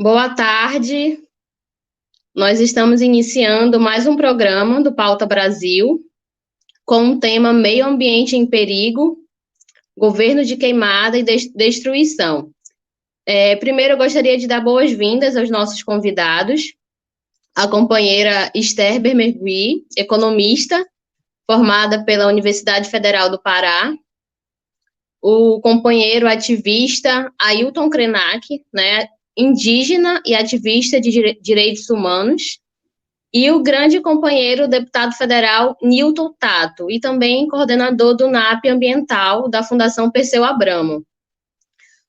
Boa tarde. Nós estamos iniciando mais um programa do Pauta Brasil com o tema Meio Ambiente em Perigo, Governo de Queimada e Destruição. Primeiro, eu gostaria de dar boas-vindas aos nossos convidados, a companheira Esther Bermegui, economista, formada pela Universidade Federal do Pará, o companheiro ativista Ailton Krenak, indígena e ativista de direitos humanos, e o grande companheiro deputado federal Nilton Tato, e também coordenador do NAP Ambiental da Fundação Perseu Abramo.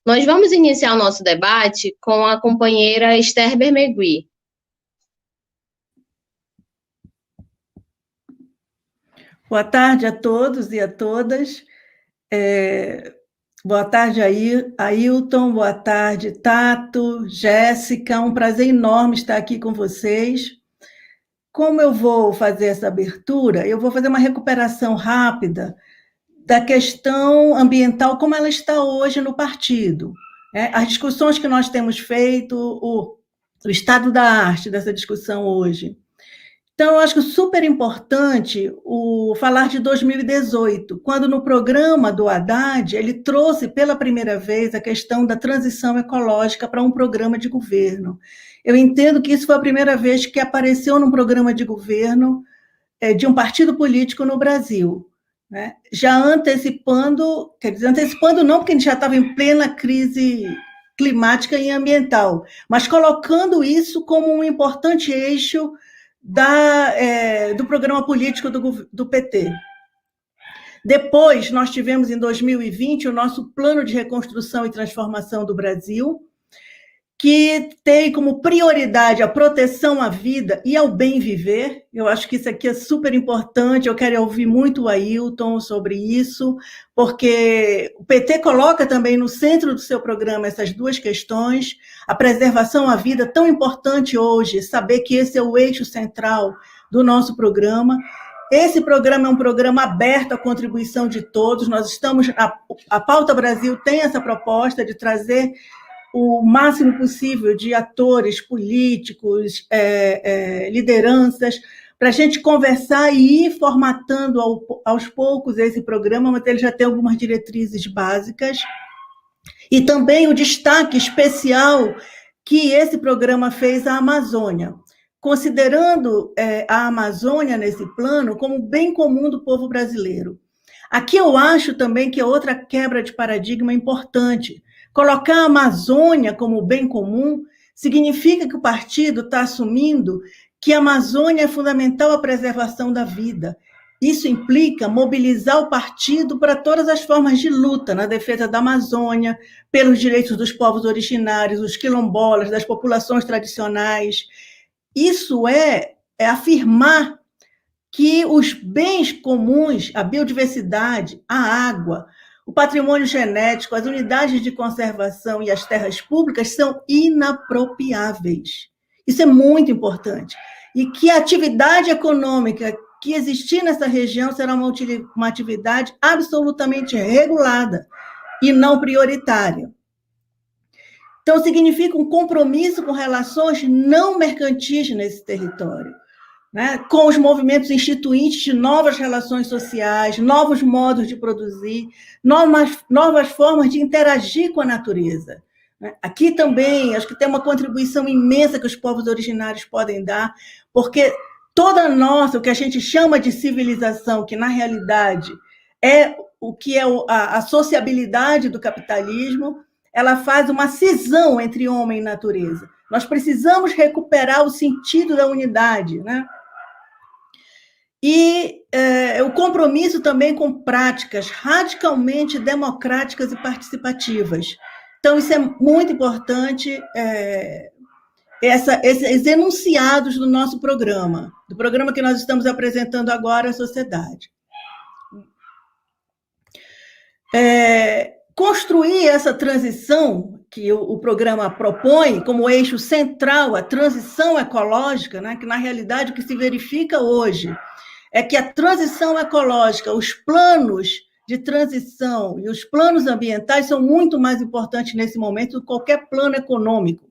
Nós vamos iniciar o nosso debate com a companheira Esther Bermegui. Boa tarde a todos e a todas. Boa tarde, Ailton. Boa tarde, Tato, Jéssica. Um prazer enorme estar aqui com vocês. Como eu vou fazer essa abertura, eu vou fazer uma recuperação rápida da questão ambiental, como ela está hoje no partido. As discussões que nós temos feito, o estado da arte dessa discussão hoje. Então, eu acho super importante falar de 2018, quando no programa do Haddad, ele trouxe pela primeira vez a questão da transição ecológica para um programa de governo. Eu entendo que isso foi a primeira vez que apareceu num programa de governo de um partido político no Brasil, né? Já antecipando, antecipando não, porque a gente já estava em plena crise climática e ambiental, mas colocando isso como um importante eixo do programa político do PT. Depois, nós tivemos, em 2020, o nosso Plano de Reconstrução e Transformação do Brasil, que tem como prioridade a proteção à vida e ao bem viver. Eu acho que isso aqui é super importante, eu quero ouvir muito o Ailton sobre isso, porque o PT coloca também no centro do seu programa essas duas questões, a preservação à vida, tão importante hoje, saber que esse é o eixo central do nosso programa. Esse programa é um programa aberto à contribuição de todos, a Pauta Brasil tem essa proposta de trazer o máximo possível de atores políticos, lideranças, para a gente conversar e ir formatando aos poucos esse programa, mas ele já tem algumas diretrizes básicas. E também o destaque especial que esse programa fez à Amazônia, considerando a Amazônia nesse plano como bem comum do povo brasileiro. Aqui eu acho também que é outra quebra de paradigma importante. Colocar a Amazônia como bem comum significa que o partido está assumindo que a Amazônia é fundamental à preservação da vida. Isso implica mobilizar o partido para todas as formas de luta na defesa da Amazônia, pelos direitos dos povos originários, dos quilombolas, das populações tradicionais. Isso é afirmar que os bens comuns, a biodiversidade, a água, o patrimônio genético, as unidades de conservação e as terras públicas são inapropriáveis. Isso é muito importante. E que a atividade econômica que existir nessa região será uma atividade absolutamente regulada e não prioritária. Então, significa um compromisso com relações não mercantis nesse território, né? Com os movimentos instituintes de novas relações sociais, novos modos de produzir, novas formas de interagir com a natureza. Aqui também, acho que tem uma contribuição imensa que os povos originários podem dar, porque toda o que a gente chama de civilização, que na realidade é o que é a sociabilidade do capitalismo, ela faz uma cisão entre homem e natureza. Nós precisamos recuperar o sentido da unidade, né? E o compromisso também com práticas radicalmente democráticas e participativas. Então, isso é muito importante, esses enunciados do nosso programa, do programa que nós estamos apresentando agora à sociedade. Construir essa transição que o programa propõe como eixo central, a transição ecológica, né, que na realidade o que se verifica hoje é que a transição ecológica, os planos de transição e os planos ambientais são muito mais importantes nesse momento do que qualquer plano econômico.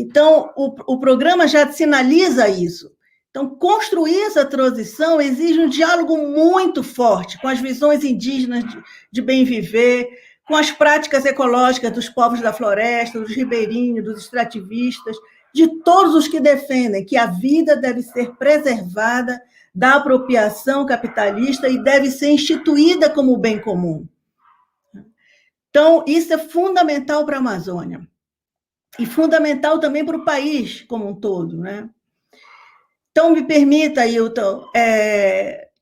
Então, o programa já sinaliza isso. Então, construir essa transição exige um diálogo muito forte com as visões indígenas de bem viver, com as práticas ecológicas dos povos da floresta, dos ribeirinhos, dos extrativistas, de todos os que defendem que a vida deve ser preservada da apropriação capitalista e deve ser instituída como bem comum. Então, isso é fundamental para a Amazônia e fundamental também para o país como um todo, né? Então, me permita, Ailton,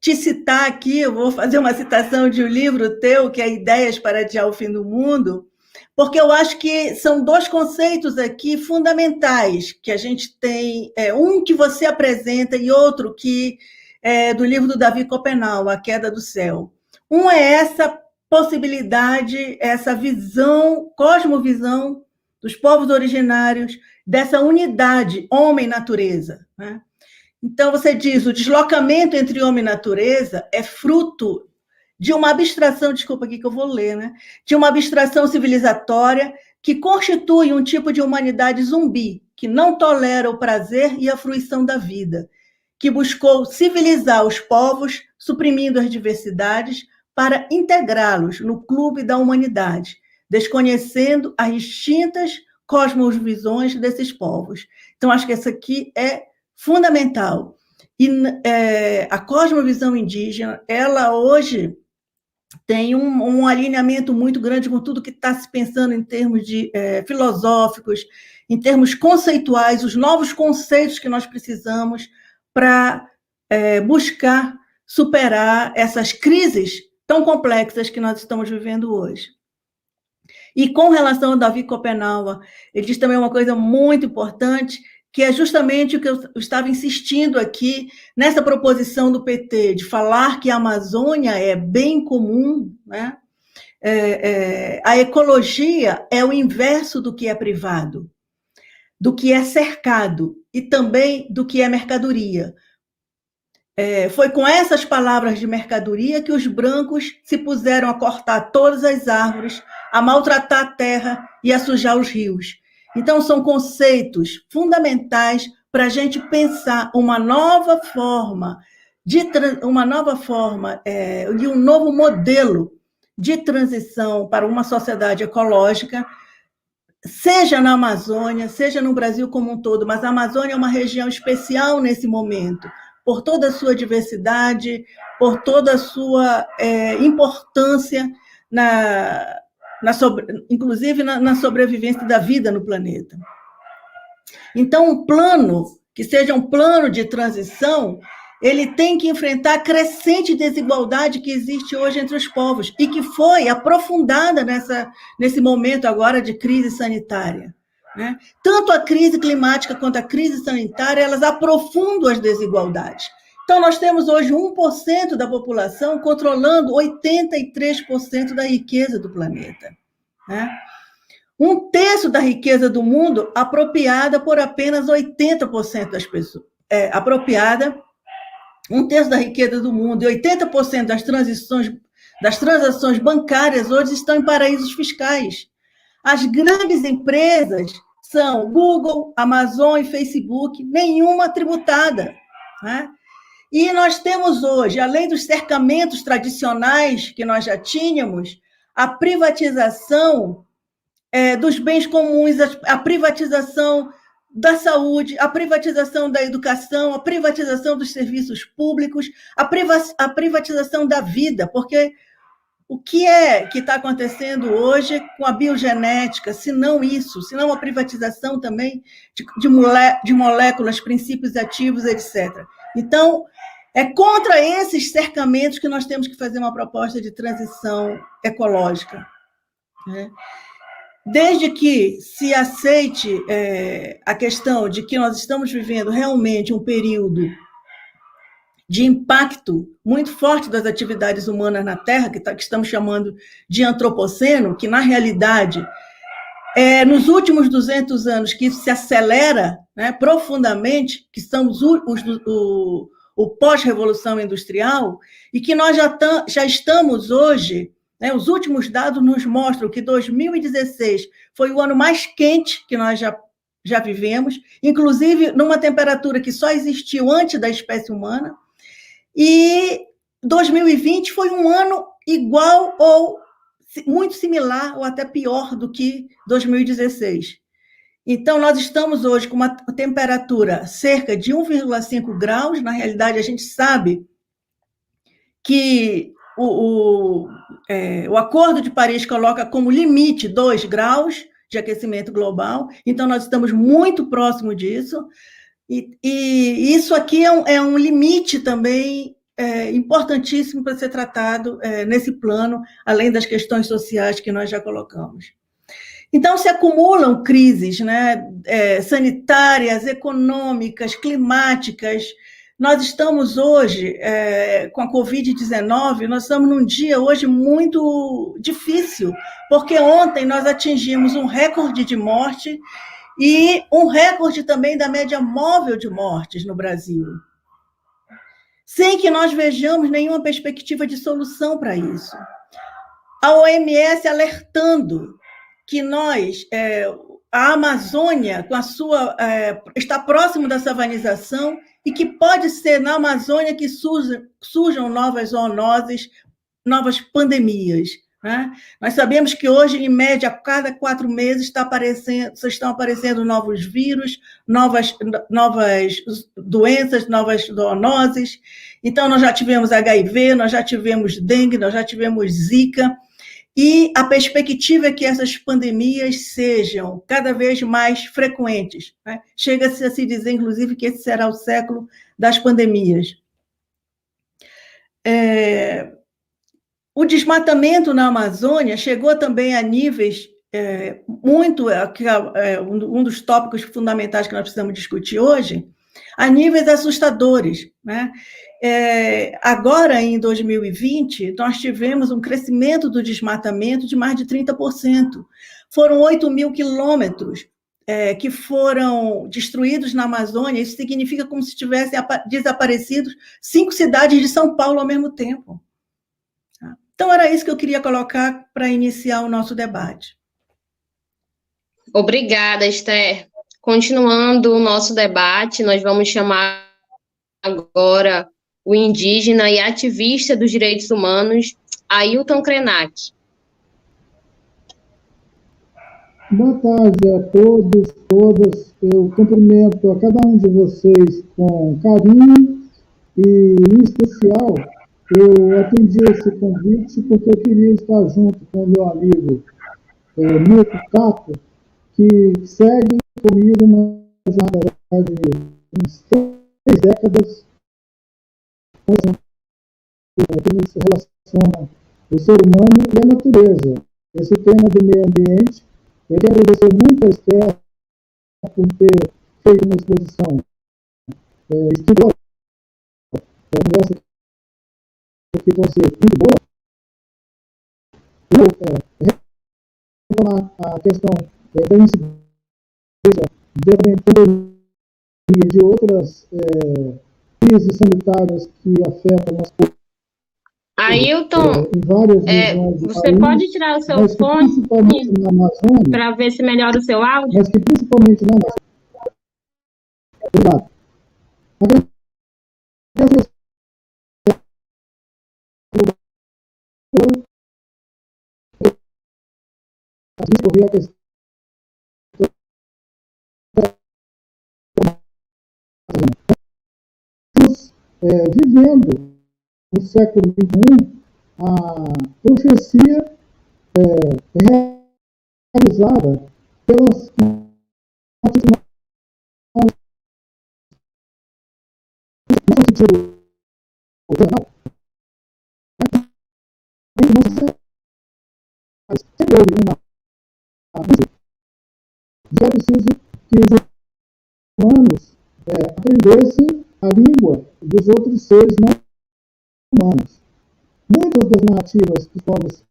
te citar aqui, eu vou fazer uma citação de um livro teu, que é Ideias para Adiar o Fim do Mundo, porque eu acho que são dois conceitos aqui fundamentais que a gente tem, um que você apresenta e outro que é do livro do Davi Copenau, A Queda do Céu. Um é essa possibilidade, essa visão, cosmovisão dos povos originários, dessa unidade homem-natureza, né? Então, você diz, o deslocamento entre homem e natureza é fruto de uma abstração, desculpa aqui que eu vou ler, né? De uma abstração civilizatória que constitui um tipo de humanidade zumbi, que não tolera o prazer e a fruição da vida, que buscou civilizar os povos, suprimindo as diversidades, para integrá-los no clube da humanidade, desconhecendo as distintas cosmovisões desses povos. Então, acho que essa aqui é fundamental. E a cosmovisão indígena, ela hoje tem um alinhamento muito grande com tudo que está se pensando em termos de filosóficos, em termos conceituais, os novos conceitos que nós precisamos para buscar superar essas crises tão complexas que nós estamos vivendo hoje. E com relação ao Davi Copenau, ele diz também uma coisa muito importante, que é justamente o que eu estava insistindo aqui, nessa proposição do PT, de falar que a Amazônia é bem comum, né? A ecologia é o inverso do que é privado, do que é cercado, e também do que é mercadoria. Foi com essas palavras de mercadoria que os brancos se puseram a cortar todas as árvores, a maltratar a terra e a sujar os rios. Então, são conceitos fundamentais para a gente pensar uma nova forma e um novo modelo de transição para uma sociedade ecológica, seja na Amazônia, seja no Brasil como um todo, mas a Amazônia é uma região especial nesse momento, por toda a sua diversidade, por toda a sua importância inclusive na sobrevivência da vida no planeta. Então, um plano, que seja um plano de transição, ele tem que enfrentar a crescente desigualdade que existe hoje entre os povos e que foi aprofundada nesse momento agora de crise sanitária, né? Tanto a crise climática quanto a crise sanitária, elas aprofundam as desigualdades. Então, nós temos hoje 1% da população controlando 83% da riqueza do planeta, né? 1/3 da riqueza do mundo apropriada por apenas 80% das pessoas. Apropriada, 1/3 da riqueza do mundo e 80% das transações bancárias hoje estão em paraísos fiscais. As grandes empresas são Google, Amazon e Facebook, nenhuma tributada, né? E nós temos hoje, além dos cercamentos tradicionais que nós já tínhamos, a privatização dos bens comuns, a privatização da saúde, a privatização da educação, a privatização dos serviços públicos, a privatização da vida, porque o que está acontecendo hoje com a biogenética, se não isso, se não a privatização também de moléculas, princípios ativos, etc. Então, é contra esses cercamentos que nós temos que fazer uma proposta de transição ecológica, né? Desde que se aceite a questão de que nós estamos vivendo realmente um período de impacto muito forte das atividades humanas na Terra, que estamos chamando de antropoceno, que, na realidade, nos últimos 200 anos que isso se acelera, né, profundamente, que são o pós-revolução industrial, e que nós já estamos hoje, né, os últimos dados nos mostram que 2016 foi o ano mais quente que nós já já vivemos, inclusive numa temperatura que só existiu antes da espécie humana, e 2020 foi um ano igual ou muito similar, ou até pior do que 2016. Então, nós estamos hoje com uma temperatura cerca de 1,5 graus. Na realidade, a gente sabe que o Acordo de Paris coloca como limite 2 graus de aquecimento global, então nós estamos muito próximo disso, e isso aqui é um limite também importantíssimo para ser tratado nesse plano, além das questões sociais que nós já colocamos. Então, se acumulam crises, né, sanitárias, econômicas, climáticas. Nós estamos hoje, com a Covid-19, nós estamos num dia hoje muito difícil, porque ontem nós atingimos um recorde de morte e um recorde também da média móvel de mortes no Brasil, sem que nós vejamos nenhuma perspectiva de solução para isso. A OMS alertando que a Amazônia, com a sua, está próximo da savanização e que pode ser na Amazônia que surjam novas zoonoses, novas pandemias. Né? Nós sabemos que hoje, em média, a cada 4 meses estão aparecendo novos vírus, novas doenças, novas zoonoses. Então, nós já tivemos HIV, nós já tivemos dengue, nós já tivemos Zika, e a perspectiva é que essas pandemias sejam cada vez mais frequentes. Né? Chega-se a se dizer, inclusive, que esse será o século das pandemias. O desmatamento na Amazônia chegou também a níveis um dos tópicos fundamentais que nós precisamos discutir hoje, a níveis assustadores, né? Agora, em 2020, nós tivemos um crescimento do desmatamento de mais de 30%. Foram 8 mil quilômetros que foram destruídos na Amazônia. Isso significa como se tivessem desaparecido 5 cidades de São Paulo ao mesmo tempo. Então, era isso que eu queria colocar para iniciar o nosso debate. Obrigada, Esther. Continuando o nosso debate, nós vamos chamar agora o indígena e ativista dos direitos humanos, Ailton Krenak. Boa tarde a todos, todas. Eu cumprimento a cada um de vocês com carinho e, em especial, eu atendi esse convite porque eu queria estar junto com o meu amigo Milton Tato, que segue comigo uma jornada de uns 3 décadas que se relaciona o ser humano e a natureza. Esse tema do meio ambiente, eu quero agradecer muito a Esther por ter feito uma exposição estudiosa, a conversa que vai ser muito boa. Retomar a questão da incidência da pandemia e de outras crises sanitárias que afetam o nosso povo. Ailton, você pode tirar o seu fone para ver se melhora o seu áudio? Mas que principalmente na Amazônia. Obrigado. Discorrer a questão vivendo no século XXI a profecia realizada pelas no sentido sempre houve uma é preciso que os humanos aprendessem a língua dos outros seres não humanos. Muitas das narrativas dos povos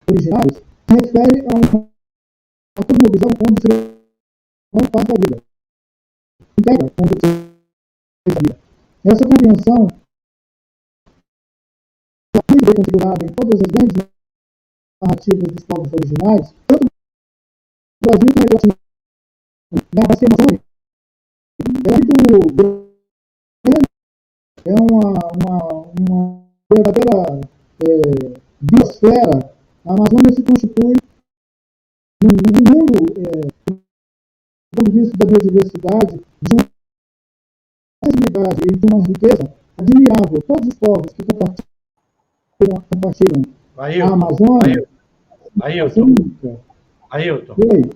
originários referem a cosmovisão onde o ser humano faz da vida. Integra com o ser da vida. Essa compreensão é muito bem configurada em todas as grandes narrativas dos povos originais, tanto no Brasil como no Brasil. da bacia amazônica é muito grande, é uma verdadeira biosfera. A Amazônia se constitui, no mundo, do ponto de vista da biodiversidade, de uma facilidade e de uma riqueza admirável. Todos os povos que compartilham a Amazônia. Ailton. Oi.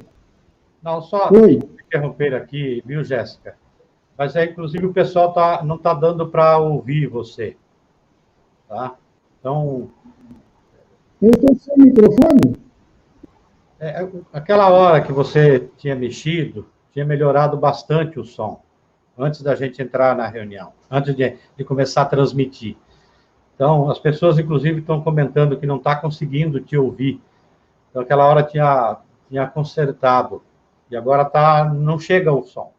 Não, só Oi. interromper aqui, viu, Jéssica? Mas, inclusive, o pessoal não está dando para ouvir você. Tá? Então... Eu estou sem microfone? Aquela hora que você tinha mexido, tinha melhorado bastante o som, antes da gente entrar na reunião, antes de começar a transmitir. Então, as pessoas, inclusive, estão comentando que não está conseguindo te ouvir. Então, aquela hora tinha consertado, e agora não chega o som.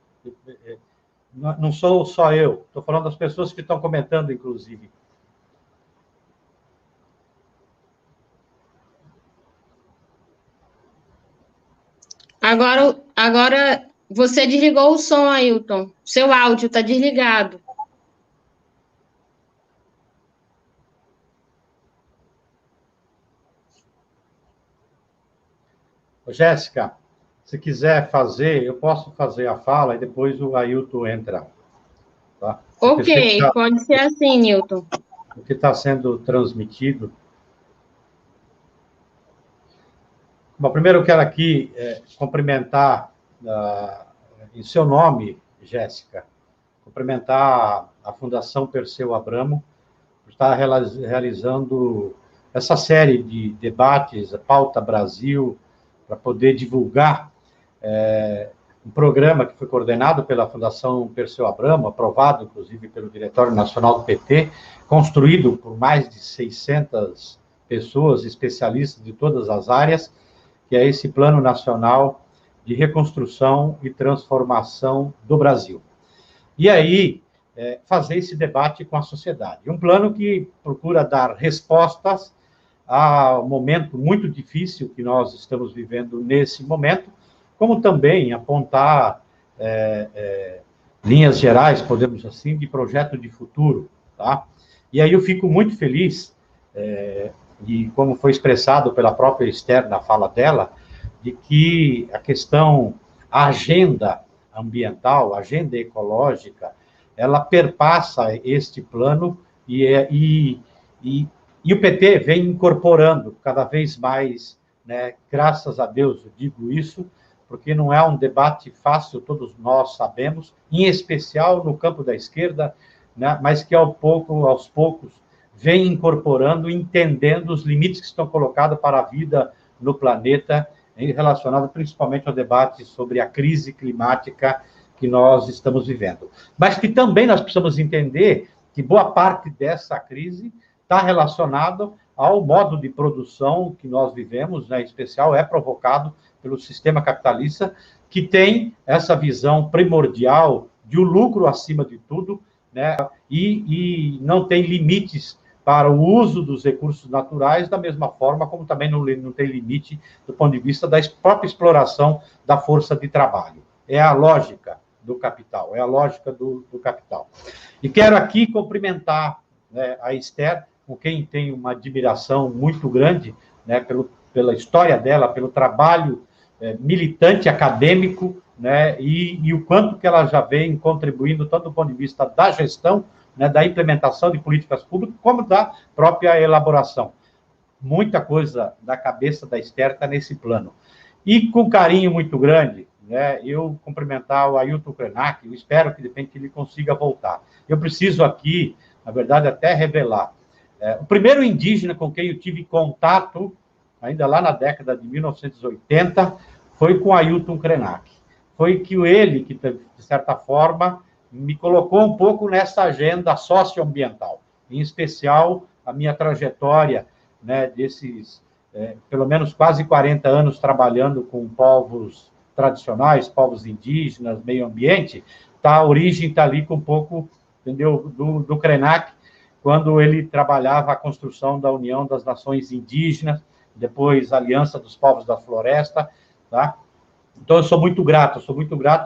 Não sou só eu, estou falando das pessoas que estão comentando, inclusive. Agora você desligou o som, Ailton. Seu áudio está desligado. Jéssica, se quiser fazer, eu posso fazer a fala e depois o Ailton entra. Tá? Ok, pode ser assim, Newton. O que está sendo transmitido. Bom, primeiro eu quero aqui cumprimentar, em seu nome, Jéssica, cumprimentar a Fundação Perseu Abramo por estar realizando essa série de debates, a Pauta Brasil, para poder divulgar um programa que foi coordenado pela Fundação Perseu Abramo, aprovado, inclusive, pelo Diretório Nacional do PT, construído por mais de 600 pessoas, especialistas de todas as áreas, que é esse Plano Nacional de Reconstrução e Transformação do Brasil. E aí, fazer esse debate com a sociedade. Um plano que procura dar respostas ao momento muito difícil que nós estamos vivendo nesse momento, como também apontar linhas gerais, podemos assim, de projeto de futuro. Tá? E aí eu fico muito feliz, e como foi expressado pela própria Esther na fala dela, de que a agenda ambiental, a agenda ecológica, ela perpassa este plano e o PT vem incorporando cada vez mais, né, graças a Deus, eu digo isso, porque não é um debate fácil, todos nós sabemos, em especial no campo da esquerda, né, mas que aos poucos, vem incorporando, entendendo os limites que estão colocados para a vida no planeta, relacionado principalmente ao debate sobre a crise climática que nós estamos vivendo. Mas que também nós precisamos entender que boa parte dessa crise está relacionado ao modo de produção que nós vivemos, né, em especial é provocado pelo sistema capitalista, que tem essa visão primordial de o lucro acima de tudo, né, e não tem limites para o uso dos recursos naturais, da mesma forma como também não tem limite do ponto de vista da própria exploração da força de trabalho. É a lógica do capital, é a lógica do capital. E quero aqui cumprimentar, né, a Esther, com quem tenho uma admiração muito grande, né, pela história dela, pelo trabalho militante acadêmico, né, e o quanto que ela já vem contribuindo, tanto do ponto de vista da gestão, né, da implementação de políticas públicas, como da própria elaboração. Muita coisa da cabeça da Esther está nesse plano. E com carinho muito grande, né, eu cumprimentar o Ailton Krenak, eu espero que de repente ele consiga voltar. Eu preciso aqui, na verdade, até revelar. O primeiro indígena com quem eu tive contato, ainda lá na década de 1980, foi com Ailton Krenak. Foi ele que, de certa forma, me colocou um pouco nessa agenda socioambiental, em especial a minha trajetória, né, desses, pelo menos quase 40 anos trabalhando com povos tradicionais, povos indígenas, meio ambiente, a origem está ali com um pouco, entendeu, do Krenak, quando ele trabalhava a construção da União das Nações Indígenas, depois a Aliança dos Povos da Floresta, tá? Então, eu sou muito grato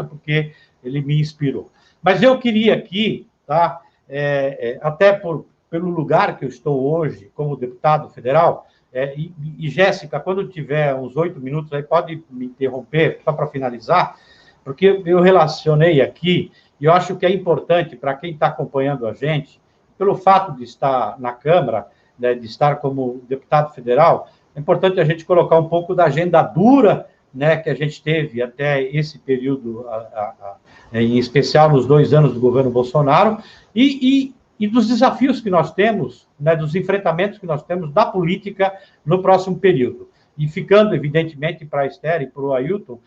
porque ele me inspirou. Mas eu queria aqui, tá, até pelo lugar que eu estou hoje, como deputado federal, e Jéssica, quando tiver uns 8 minutos, aí pode me interromper, só para finalizar, porque eu relacionei aqui, e eu acho que é importante para quem está acompanhando a gente, pelo fato de estar na Câmara, né, de estar como deputado federal, é importante a gente colocar um pouco da agenda dura, né, que a gente teve até esse período, em especial nos 2 anos do governo Bolsonaro, e dos desafios que nós temos, né, dos enfrentamentos que nós temos da política no próximo período. E ficando, evidentemente, para a Esther e para o Ailton,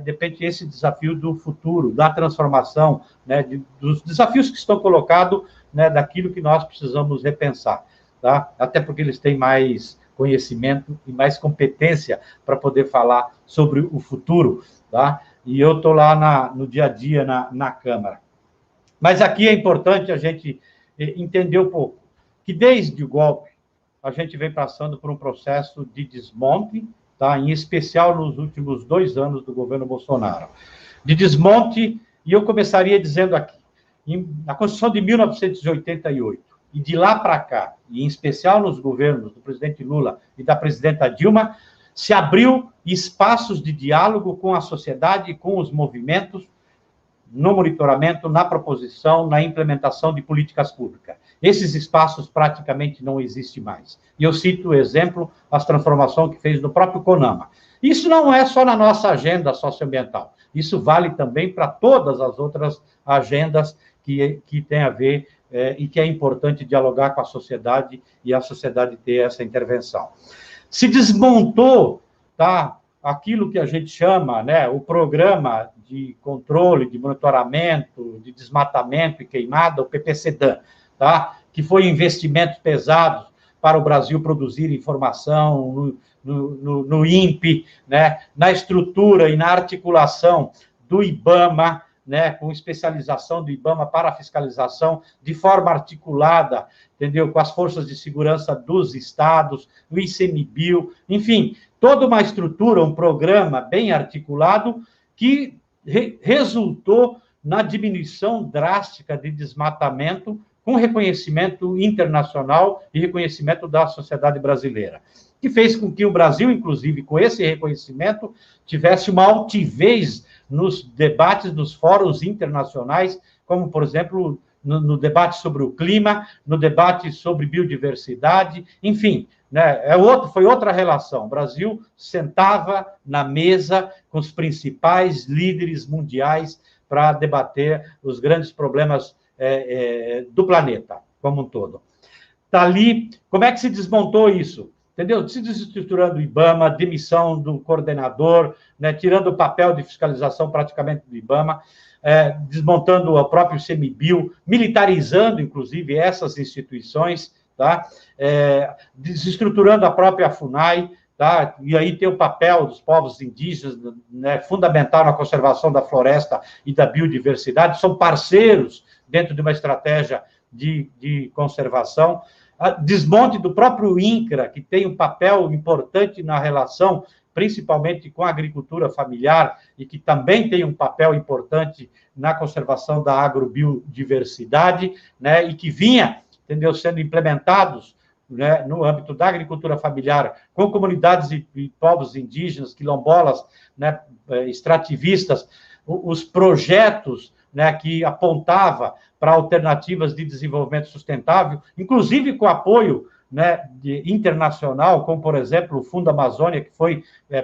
depende esse desafio do futuro, da transformação, né, dos desafios que estão colocados, né, daquilo que nós precisamos repensar, tá? Até porque eles têm mais conhecimento e mais competência para poder falar sobre o futuro, tá? E eu estou lá no dia a dia na Câmara. Mas aqui é importante a gente entender um pouco que desde o golpe a gente vem passando por um processo de desmonte, tá? Em especial nos últimos 2 anos do governo Bolsonaro. De desmonte, e eu começaria dizendo aqui, na Constituição de 1988, e de lá para cá, e em especial nos governos do presidente Lula e da presidenta Dilma, se abriu espaços de diálogo com a sociedade e com os movimentos no monitoramento, na proposição, na implementação de políticas públicas. Esses espaços praticamente não existem mais. E eu cito o exemplo, as transformações que fez no próprio CONAMA. Isso não é só na nossa agenda socioambiental, isso vale também para todas as outras agendas que tem a ver e que é importante dialogar com a sociedade e a sociedade ter essa intervenção. Se desmontou, tá, aquilo que a gente chama, né, o programa de controle, de monitoramento, de desmatamento e queimada, o PPCDAN, tá, que foi investimentos pesados para o Brasil produzir informação no INPE, né, na estrutura e na articulação do IBAMA, né, com especialização do IBAMA para a fiscalização, de forma articulada, entendeu? Com as forças de segurança dos estados, o ICMBio, enfim, toda uma estrutura, um programa bem articulado que resultou na diminuição drástica de desmatamento, com reconhecimento internacional e reconhecimento da sociedade brasileira, que fez com que o Brasil, inclusive, com esse reconhecimento, tivesse uma altivez nos debates, nos fóruns internacionais, como, por exemplo, no debate sobre o clima, no debate sobre biodiversidade, enfim, né, foi outra relação. O Brasil sentava na mesa com os principais líderes mundiais para debater os grandes problemas do planeta, como um todo. Dali, como é que se desmontou isso? Entendeu? Se desestruturando o IBAMA, demissão do coordenador, né, tirando o papel de fiscalização praticamente do IBAMA, desmontando o próprio ICMBio, militarizando, inclusive, essas instituições, tá? Desestruturando a própria FUNAI, tá? E aí tem o papel dos povos indígenas, né, fundamental na conservação da floresta e da biodiversidade, são parceiros dentro de uma estratégia de conservação. Desmonte do próprio INCRA, que tem um papel importante na relação, principalmente com a agricultura familiar, e que também tem um papel importante na conservação da agrobiodiversidade, né, e que vinha, entendeu, sendo implementados, né, no âmbito da agricultura familiar, com comunidades e povos indígenas, quilombolas, né, extrativistas, os projetos, né, que apontava para alternativas de desenvolvimento sustentável, inclusive com apoio, né, internacional, como, por exemplo, o Fundo Amazônia, que foi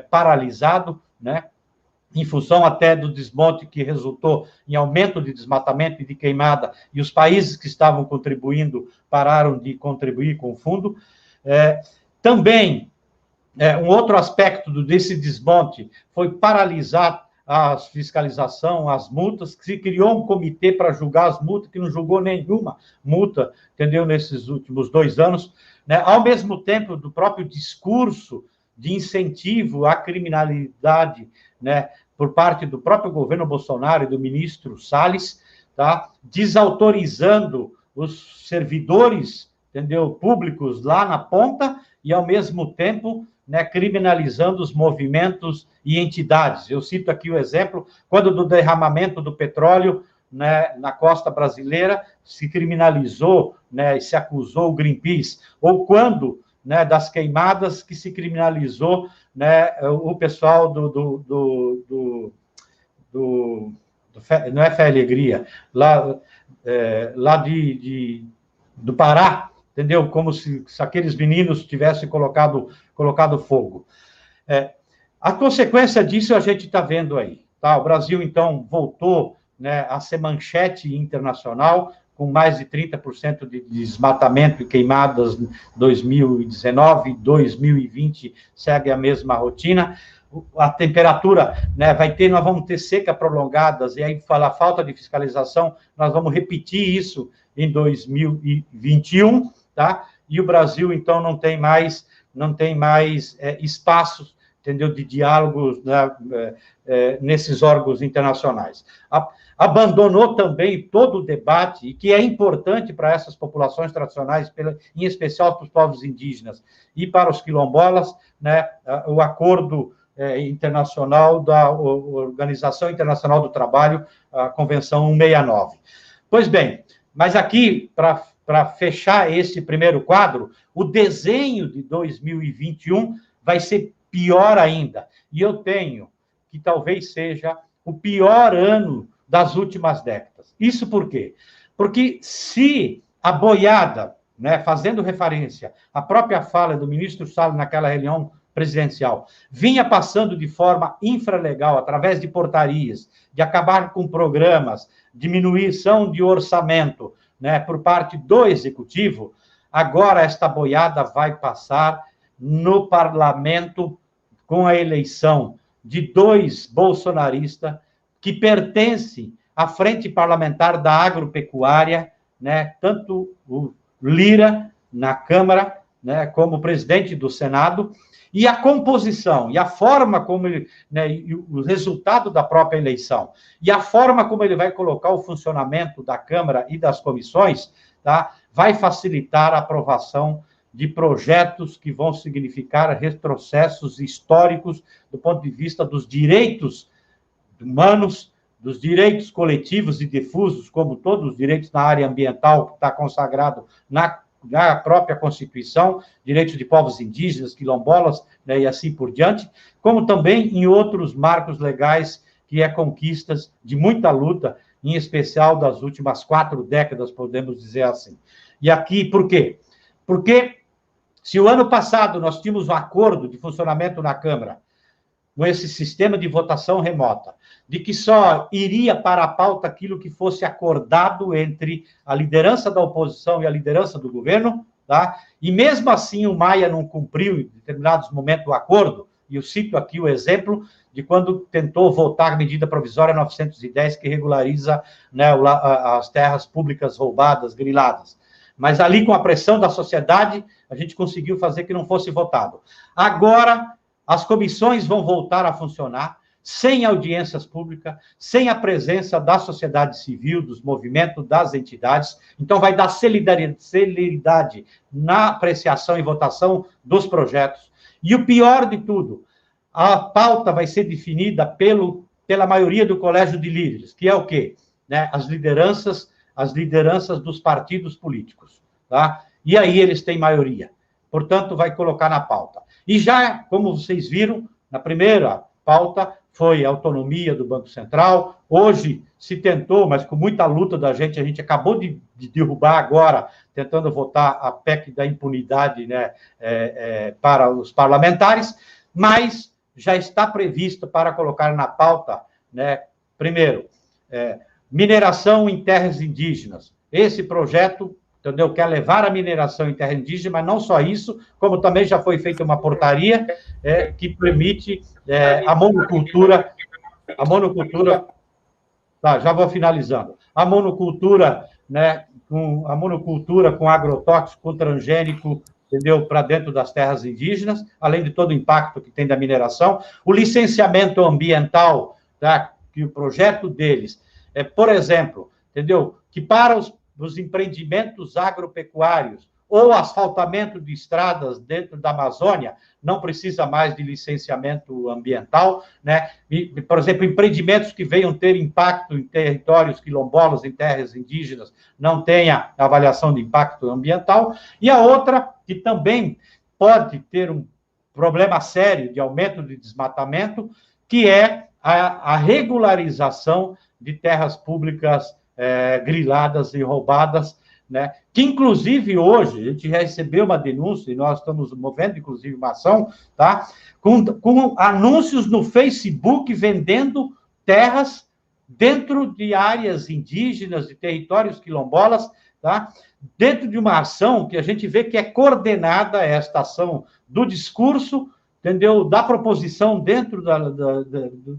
paralisado, né, em função até do desmonte que resultou em aumento de desmatamento e de queimada, e os países que estavam contribuindo pararam de contribuir com o fundo. Também, um outro aspecto desse desmonte foi paralisar a fiscalização, as multas, que se criou um comitê para julgar as multas, que não julgou nenhuma multa, entendeu, nesses últimos 2 anos, né? Ao mesmo tempo, do próprio discurso de incentivo à criminalidade, né, por parte do próprio governo Bolsonaro e do ministro Salles, tá, desautorizando os servidores, entendeu, públicos lá na ponta, e, ao mesmo tempo, né, criminalizando os movimentos e entidades. Eu cito aqui o exemplo, quando do derramamento do petróleo, né, na costa brasileira, se criminalizou, né, e se acusou o Greenpeace, ou quando, né, das queimadas que se criminalizou, né, o pessoal não é Fé e Alegria, lá do Pará, entendeu? Como se aqueles meninos tivessem colocado fogo. A consequência disso a gente está vendo aí. Tá? O Brasil, então, voltou, né, a ser manchete internacional, com mais de 30% de desmatamento e queimadas em 2019, 2020 segue a mesma rotina. A temperatura, né, nós vamos ter seca prolongadas, e aí fala falta de fiscalização, nós vamos repetir isso em 2021, tá? E o Brasil, então, não tem mais espaços, entendeu, de diálogos, né, nesses órgãos internacionais. Abandonou também todo o debate, e que é importante para essas populações tradicionais, em especial para os povos indígenas e para os quilombolas, né, o acordo internacional da Organização Internacional do Trabalho, a Convenção 169. Pois bem, mas aqui, para fechar esse primeiro quadro, o desenho de 2021 vai ser pior ainda. E eu tenho que talvez seja o pior ano das últimas décadas. Isso por quê? Porque se a boiada, né, fazendo referência à própria fala do ministro Salles naquela reunião presidencial, vinha passando de forma infralegal, através de portarias, de acabar com programas, diminuição de orçamento, né, por parte do executivo, agora esta boiada vai passar no parlamento com a eleição de 2 bolsonaristas que pertencem à frente parlamentar da agropecuária, né, tanto o Lira na Câmara, né, como presidente do Senado, e a composição, e a forma como ele, né, e o resultado da própria eleição, e a forma como ele vai colocar o funcionamento da Câmara e das comissões, tá, vai facilitar a aprovação de projetos que vão significar retrocessos históricos do ponto de vista dos direitos humanos, dos direitos coletivos e difusos, como todos os direitos na área ambiental, que está consagrado na própria Constituição, direitos de povos indígenas, quilombolas, né, e assim por diante, como também em outros marcos legais, que é conquistas de muita luta, em especial das últimas 4 décadas, podemos dizer assim. E aqui, por quê? Porque se o ano passado nós tínhamos um acordo de funcionamento na Câmara, com esse sistema de votação remota, de que só iria para a pauta aquilo que fosse acordado entre a liderança da oposição e a liderança do governo, tá? E mesmo assim o Maia não cumpriu em determinados momentos o acordo, e eu cito aqui o exemplo de quando tentou votar a medida provisória 910, que regulariza, né, as terras públicas roubadas, griladas. Mas ali, com a pressão da sociedade, a gente conseguiu fazer que não fosse votado. Agora, as comissões vão voltar a funcionar sem audiências públicas, sem a presença da sociedade civil, dos movimentos, das entidades. Então, vai dar celeridade na apreciação e votação dos projetos. E o pior de tudo, a pauta vai ser definida pela maioria do colégio de líderes, que é o quê? Né? As lideranças dos partidos políticos. Tá? E aí eles têm maioria. Portanto, vai colocar na pauta. E já, como vocês viram, na primeira pauta foi a autonomia do Banco Central. Hoje se tentou, mas com muita luta da gente, a gente acabou de derrubar agora, tentando votar a PEC da impunidade, né, para os parlamentares, mas já está previsto para colocar na pauta, né, primeiro, mineração em terras indígenas. Esse projeto, entendeu, quer levar a mineração em terra indígena, mas não só isso, como também já foi feita uma portaria que permite a monocultura, tá, já vou finalizando, a monocultura, né, com agrotóxico, com transgênico, entendeu, para dentro das terras indígenas, além de todo o impacto que tem da mineração, o licenciamento ambiental, tá, que o projeto deles por exemplo, entendeu, que para os empreendimentos agropecuários ou asfaltamento de estradas dentro da Amazônia, não precisa mais de licenciamento ambiental, né? E, por exemplo, empreendimentos que venham ter impacto em territórios quilombolas, em terras indígenas, não tenha avaliação de impacto ambiental. E a outra, que também pode ter um problema sério de aumento de desmatamento, que é a regularização de terras públicas griladas e roubadas, né? Que, inclusive, hoje, a gente recebeu uma denúncia, e nós estamos movendo, inclusive, uma ação, tá? Com anúncios no Facebook vendendo terras dentro de áreas indígenas, de territórios quilombolas, tá? Dentro de uma ação que a gente vê que é coordenada, esta ação do discurso, entendeu? Da proposição dentro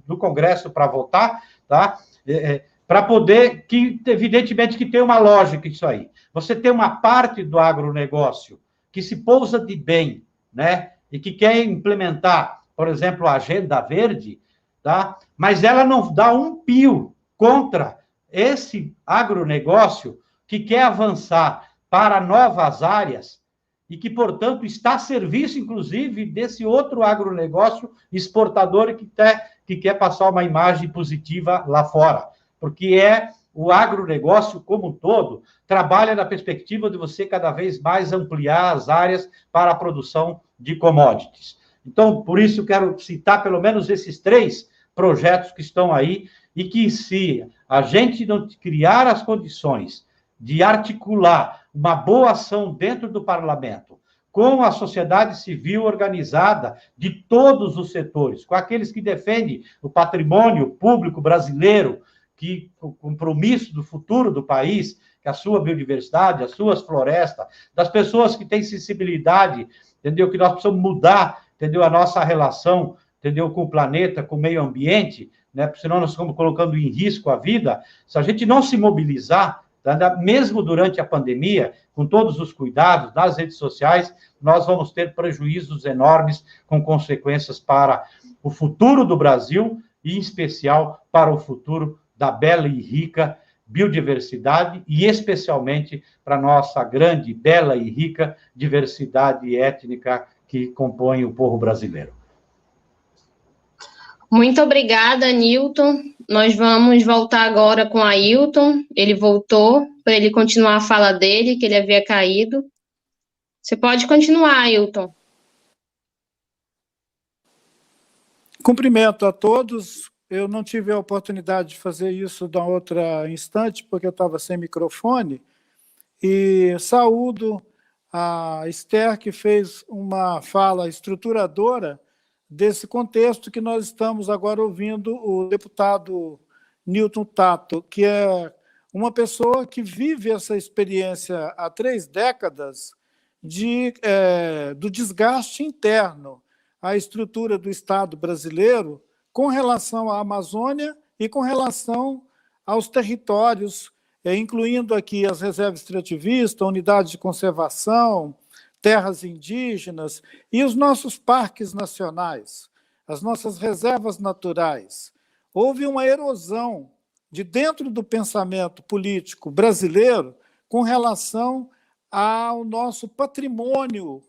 do Congresso para votar, tá? Para poder, que evidentemente que tem uma lógica isso aí. Você tem uma parte do agronegócio que se pousa de bem, né? E que quer implementar, por exemplo, a agenda verde, tá? Mas ela não dá um pio contra esse agronegócio que quer avançar para novas áreas e que, portanto, está a serviço, inclusive, desse outro agronegócio exportador que quer passar uma imagem positiva lá fora. Porque o agronegócio como um todo trabalha na perspectiva de você cada vez mais ampliar as áreas para a produção de commodities. Então, por isso, eu quero citar pelo menos esses 3 projetos que estão aí e que, se a gente não criar as condições de articular uma boa ação dentro do parlamento, com a sociedade civil organizada de todos os setores, com aqueles que defendem o patrimônio público brasileiro, que o compromisso do futuro do país, que a sua biodiversidade, as suas florestas, das pessoas que têm sensibilidade, entendeu? Que nós precisamos mudar, entendeu? A nossa relação, entendeu? Com o planeta, com o meio ambiente, né? Porque senão nós estamos colocando em risco a vida. Se a gente não se mobilizar, tá? Mesmo durante a pandemia, com todos os cuidados nas redes sociais, nós vamos ter prejuízos enormes com consequências para o futuro do Brasil e, em especial, para o futuro da bela e rica biodiversidade e, especialmente, para a nossa grande, bela e rica diversidade étnica que compõe o povo brasileiro. Muito obrigada, Newton. Nós vamos voltar agora com Ailton. Ele voltou para ele continuar a fala dele, que ele havia caído. Você pode continuar, Ailton. Cumprimento a todos. Eu não tive a oportunidade de fazer isso da outra instante, porque eu estava sem microfone, e saúdo a Esther, que fez uma fala estruturadora desse contexto que nós estamos agora ouvindo o deputado Newton Tato, que é uma pessoa que vive essa experiência há 3 décadas do desgaste interno à estrutura do Estado brasileiro com relação à Amazônia e com relação aos territórios, incluindo aqui as reservas extrativistas, unidades de conservação, terras indígenas e os nossos parques nacionais, as nossas reservas naturais. Houve uma erosão de dentro do pensamento político brasileiro com relação ao nosso patrimônio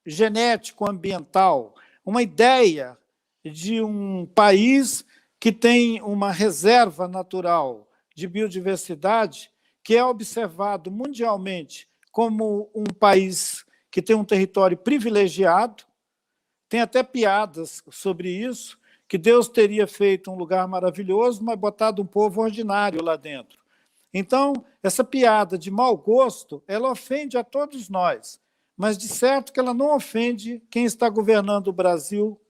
genético ambiental, uma ideia de um país que tem uma reserva natural de biodiversidade que é observado mundialmente como um país que tem um território privilegiado. Tem até piadas sobre isso, que Deus teria feito um lugar maravilhoso, mas botado um povo ordinário lá dentro. Então, essa piada de mau gosto, ela ofende a todos nós, mas de certo que ela não ofende quem está governando o Brasil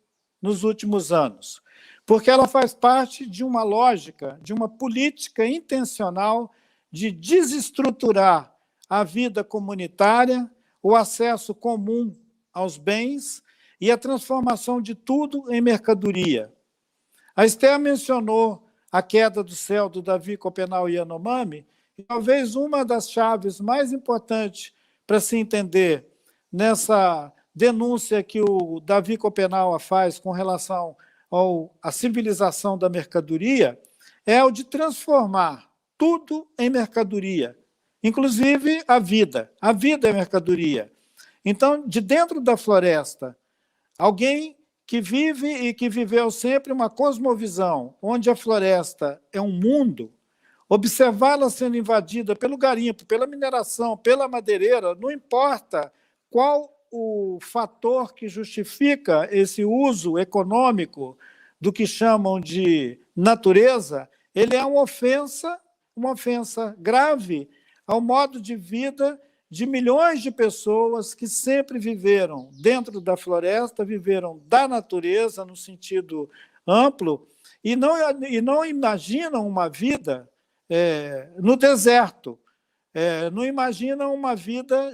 nos últimos anos, porque ela faz parte de uma lógica, de uma política intencional de desestruturar a vida comunitária, o acesso comum aos bens e a transformação de tudo em mercadoria. A Esther mencionou a queda do céu do Davi Copenau Yanomami, e talvez uma das chaves mais importantes para se entender nessa denúncia que o Davi Copenau faz com relação à civilização da mercadoria é o de transformar tudo em mercadoria, inclusive a vida. A vida é mercadoria. Então, de dentro da floresta, alguém que vive e que viveu sempre uma cosmovisão, onde a floresta é um mundo, observá-la sendo invadida pelo garimpo, pela mineração, pela madeireira, não importa qual o fator que justifica esse uso econômico do que chamam de natureza, ele é uma ofensa grave ao modo de vida de milhões de pessoas que sempre viveram dentro da floresta, viveram da natureza no sentido amplo, e não imaginam uma vida no deserto, não imaginam uma vida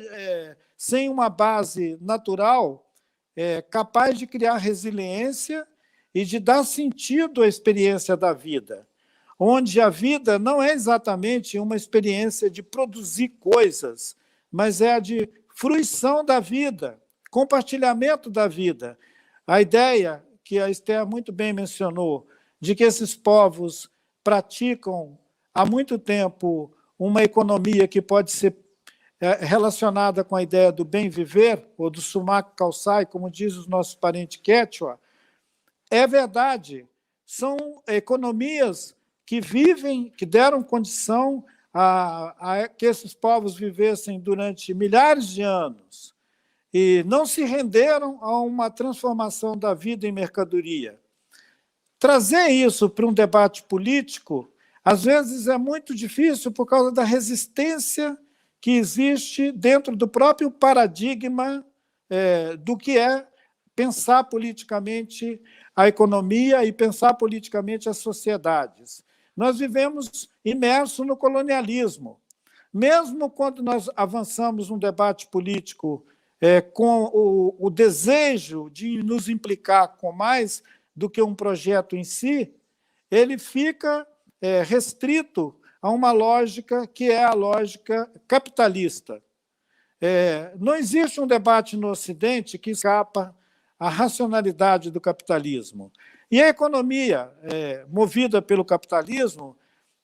sem uma base natural capaz de criar resiliência e de dar sentido à experiência da vida, onde a vida não é exatamente uma experiência de produzir coisas, mas é a de fruição da vida, compartilhamento da vida. A ideia que a Esther muito bem mencionou, de que esses povos praticam há muito tempo uma economia que pode ser relacionada com a ideia do bem viver, ou do sumac calçai, como diz os nossos parentes quechua, é verdade. São economias que vivem, que deram condição a que esses povos vivessem durante milhares de anos e não se renderam a uma transformação da vida em mercadoria. Trazer isso para um debate político, às vezes, é muito difícil por causa da resistência que existe dentro do próprio paradigma do que é pensar politicamente a economia e pensar politicamente as sociedades. Nós vivemos imersos no colonialismo. Mesmo quando nós avançamos num debate político com o desejo de nos implicar com mais do que um projeto em si, ele fica restrito a uma lógica que é a lógica capitalista. Não existe um debate no Ocidente que escapa à racionalidade do capitalismo. E a economia movida pelo capitalismo,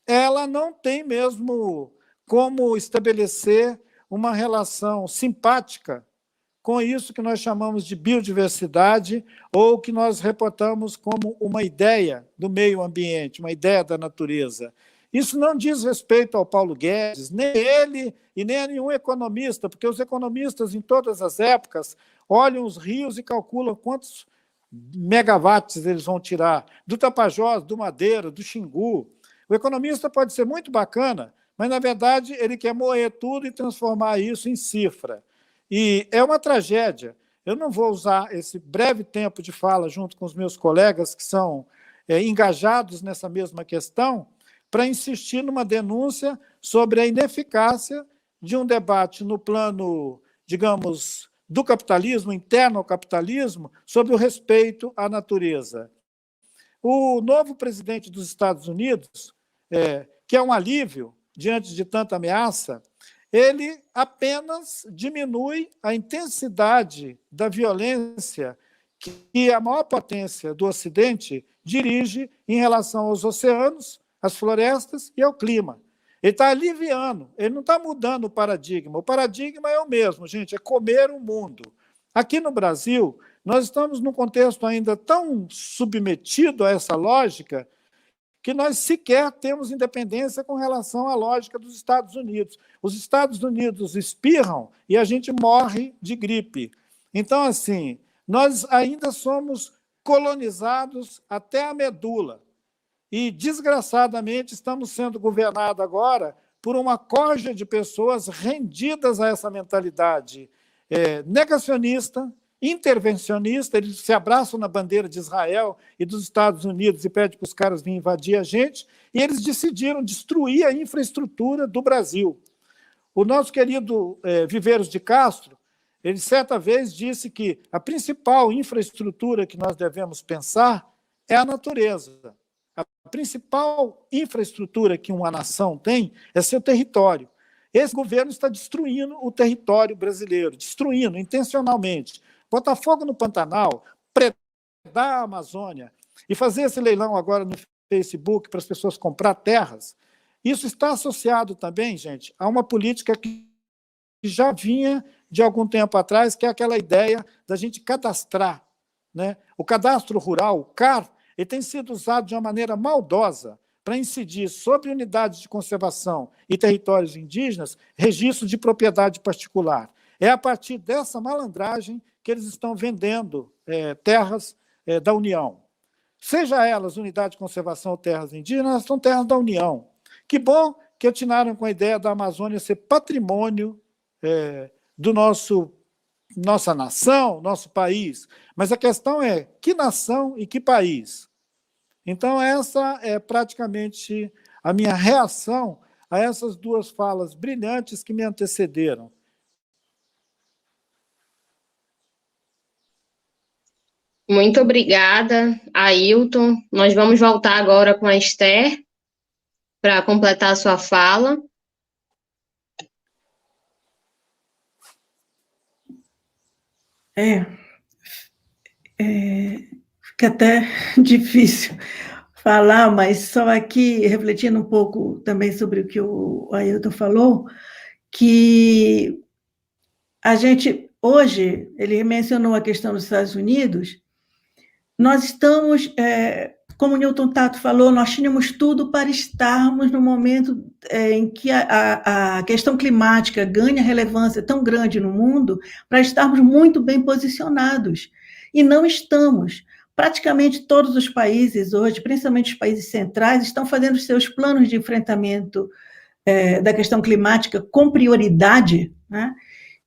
ela não tem mesmo como estabelecer uma relação simpática com isso que nós chamamos de biodiversidade ou que nós reportamos como uma ideia do meio ambiente, uma ideia da natureza. Isso não diz respeito ao Paulo Guedes, nem ele e nem a nenhum economista, porque os economistas, em todas as épocas, olham os rios e calculam quantos megawatts eles vão tirar do Tapajós, do Madeira, do Xingu. O economista pode ser muito bacana, mas, na verdade, ele quer moer tudo e transformar isso em cifra. E é uma tragédia. Eu não vou usar esse breve tempo de fala junto com os meus colegas que são engajados nessa mesma questão para insistir numa denúncia sobre a ineficácia de um debate no plano, digamos, do capitalismo, interno ao capitalismo, sobre o respeito à natureza. O novo presidente dos Estados Unidos, que é um alívio diante de tanta ameaça, ele apenas diminui a intensidade da violência que a maior potência do Ocidente dirige em relação aos oceanos, às florestas e ao clima. Ele está aliviando, ele não está mudando o paradigma. O paradigma é o mesmo, gente, é comer o mundo. Aqui no Brasil, nós estamos num contexto ainda tão submetido a essa lógica que nós sequer temos independência com relação à lógica dos Estados Unidos. Os Estados Unidos espirram e a gente morre de gripe. Então, assim, nós ainda somos colonizados até a medula. E, desgraçadamente, estamos sendo governados agora por uma corja de pessoas rendidas a essa mentalidade negacionista, intervencionista. Eles se abraçam na bandeira de Israel e dos Estados Unidos e pedem para os caras virem invadir a gente, e eles decidiram destruir a infraestrutura do Brasil. O nosso querido Viveiros de Castro, ele certa vez disse que a principal infraestrutura que nós devemos pensar é a natureza. A principal infraestrutura que uma nação tem é seu território. Esse governo está destruindo o território brasileiro, destruindo intencionalmente. Botar fogo no Pantanal, predar a Amazônia e fazer esse leilão agora no Facebook para as pessoas comprar terras, Isso está associado também, gente, a uma política que já vinha de algum tempo atrás, que é aquela ideia da gente cadastrar, né? O cadastro rural, o CAR, ele tem sido usado de uma maneira maldosa para incidir sobre unidades de conservação e territórios indígenas, registro de propriedade particular. É a partir dessa malandragem que eles estão vendendo terras da União. Seja elas unidade de conservação ou terras indígenas, são terras da União. Que bom que atinaram com a ideia da Amazônia ser patrimônio do nossa nação, nosso país. Mas a questão é que nação e que país? Então, essa é praticamente a minha reação a essas duas falas brilhantes que me antecederam. Muito obrigada, Ailton. Nós vamos voltar agora com a Esther para completar a sua fala. Fica até difícil falar, mas só aqui, refletindo um pouco também sobre o que o Ailton falou, que a gente, hoje, ele mencionou a questão dos Estados Unidos, nós estamos, como o Newton Tato falou, nós tínhamos tudo para estarmos no momento em que a questão climática ganha relevância tão grande no mundo, para estarmos muito bem posicionados. E não estamos. Praticamente todos os países hoje, principalmente os países centrais, estão fazendo os seus planos de enfrentamento da questão climática com prioridade, né?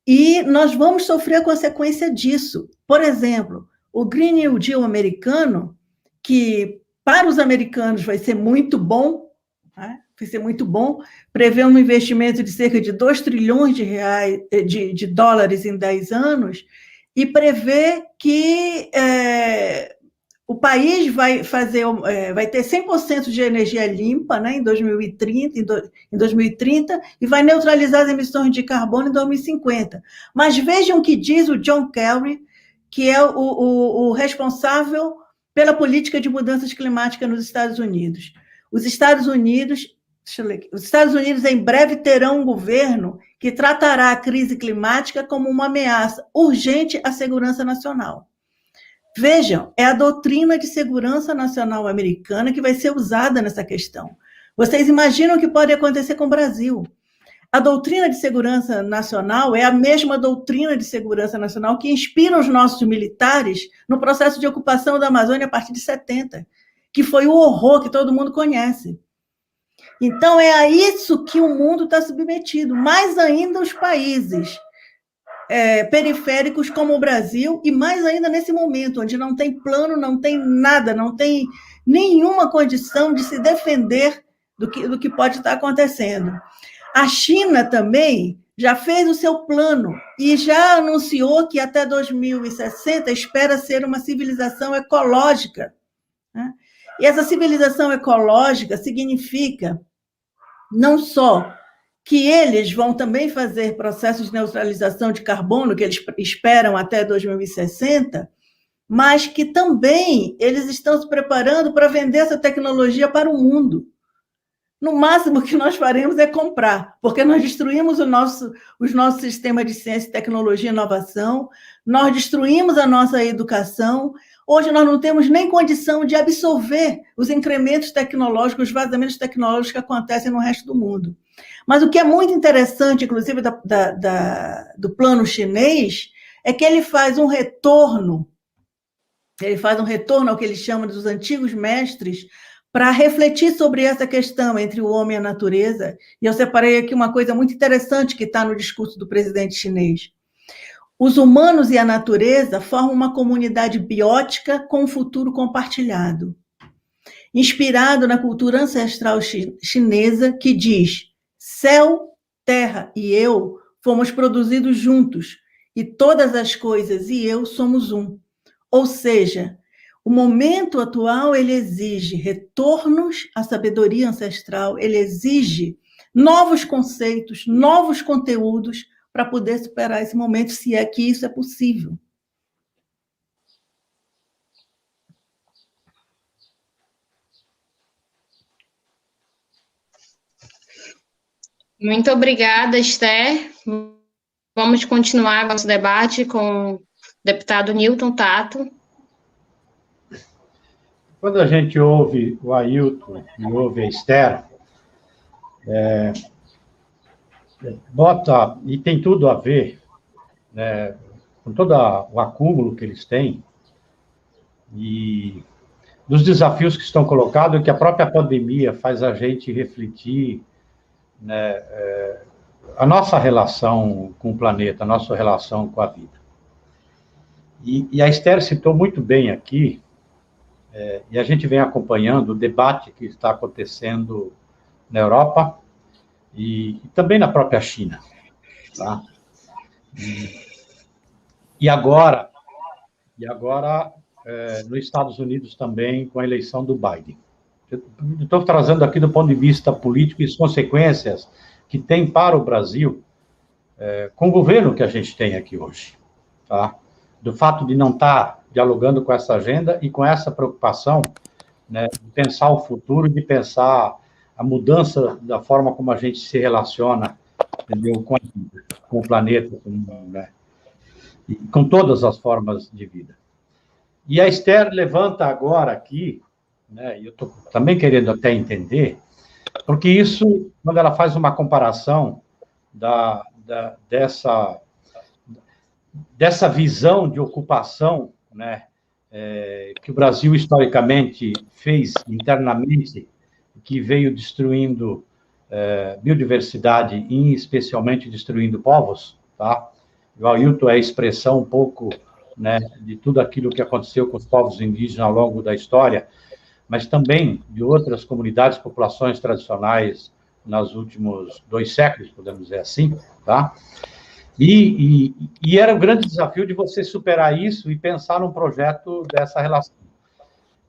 E nós vamos sofrer a consequência disso. Por exemplo, o Green New Deal americano, que para os americanos vai ser muito bom, né? Vai ser muito bom, prevê um investimento de cerca de 2 trilhões de dólares em 10 anos, e prevê que o país vai ter 100% de energia limpa, né, em 2030, e vai neutralizar as emissões de carbono em 2050. Mas vejam o que diz o John Kerry, que é o responsável pela política de mudanças climáticas nos Estados Unidos. Os Estados Unidos em breve terão um governo que tratará a crise climática como uma ameaça urgente à segurança nacional. Vejam, é a doutrina de segurança nacional americana que vai ser usada nessa questão. Vocês imaginam o que pode acontecer com o Brasil? A doutrina de segurança nacional é a mesma doutrina de segurança nacional que inspira os nossos militares no processo de ocupação da Amazônia a partir de 70, que foi o horror que todo mundo conhece. Então, é a isso que o mundo está submetido, mais ainda os países periféricos como o Brasil, e mais ainda nesse momento, onde não tem plano, não tem nada, não tem nenhuma condição de se defender do que pode estar acontecendo. A China também já fez o seu plano e já anunciou que até 2060 espera ser uma civilização ecológica, né? E essa civilização ecológica significa não só que eles vão também fazer processos de neutralização de carbono, que eles esperam até 2060, mas que também eles estão se preparando para vender essa tecnologia para o mundo. No máximo que nós faremos é comprar, porque nós destruímos os nossos sistemas de ciência, tecnologia e inovação, nós destruímos a nossa educação. Hoje nós não temos nem condição de absorver os incrementos tecnológicos, os vazamentos tecnológicos que acontecem no resto do mundo. Mas o que é muito interessante, inclusive, do plano chinês, é que ele faz um retorno ao que ele chama dos antigos mestres, para refletir sobre essa questão entre o homem e a natureza. E eu separei aqui uma coisa muito interessante que está no discurso do presidente chinês. Os humanos e a natureza formam uma comunidade biótica com um futuro compartilhado, inspirado na cultura ancestral chinesa, que diz: céu, terra e eu fomos produzidos juntos, e todas as coisas e eu somos um. Ou seja, o momento atual, ele exige retornos à sabedoria ancestral, ele exige novos conceitos, novos conteúdos para poder superar esse momento, se é que isso é possível. Muito obrigada, Esther. Vamos continuar nosso debate com o deputado Newton Tato. Quando a gente ouve o Ailton e ouve a Esther, e tem tudo a ver, né, com todo o acúmulo que eles têm, e dos desafios que estão colocados, e que a própria pandemia faz a gente refletir, né, a nossa relação com o planeta, a nossa relação com a vida. E a Esther citou muito bem aqui, e a gente vem acompanhando o debate que está acontecendo na Europa e também na própria China. Tá? E agora nos Estados Unidos também, com a eleição do Biden. Eu estou trazendo aqui do ponto de vista político e as consequências que tem para o Brasil com o governo que a gente tem aqui hoje. Tá? Do fato de não estar dialogando com essa agenda e com essa preocupação, né, de pensar o futuro, de pensar a mudança da forma como a gente se relaciona, entendeu, com o planeta, né, e com todas as formas de vida. E a Esther levanta agora aqui, né, e eu estou também querendo até entender, porque isso, quando ela faz uma comparação dessa visão de ocupação, né, que o Brasil historicamente fez internamente, que veio destruindo biodiversidade e especialmente destruindo povos, tá? O Ailton é a expressão um pouco, né, de tudo aquilo que aconteceu com os povos indígenas ao longo da história, mas também de outras comunidades, populações tradicionais nos últimos 2 séculos, podemos dizer assim, tá? E era o grande desafio de você superar isso e pensar num projeto dessa relação.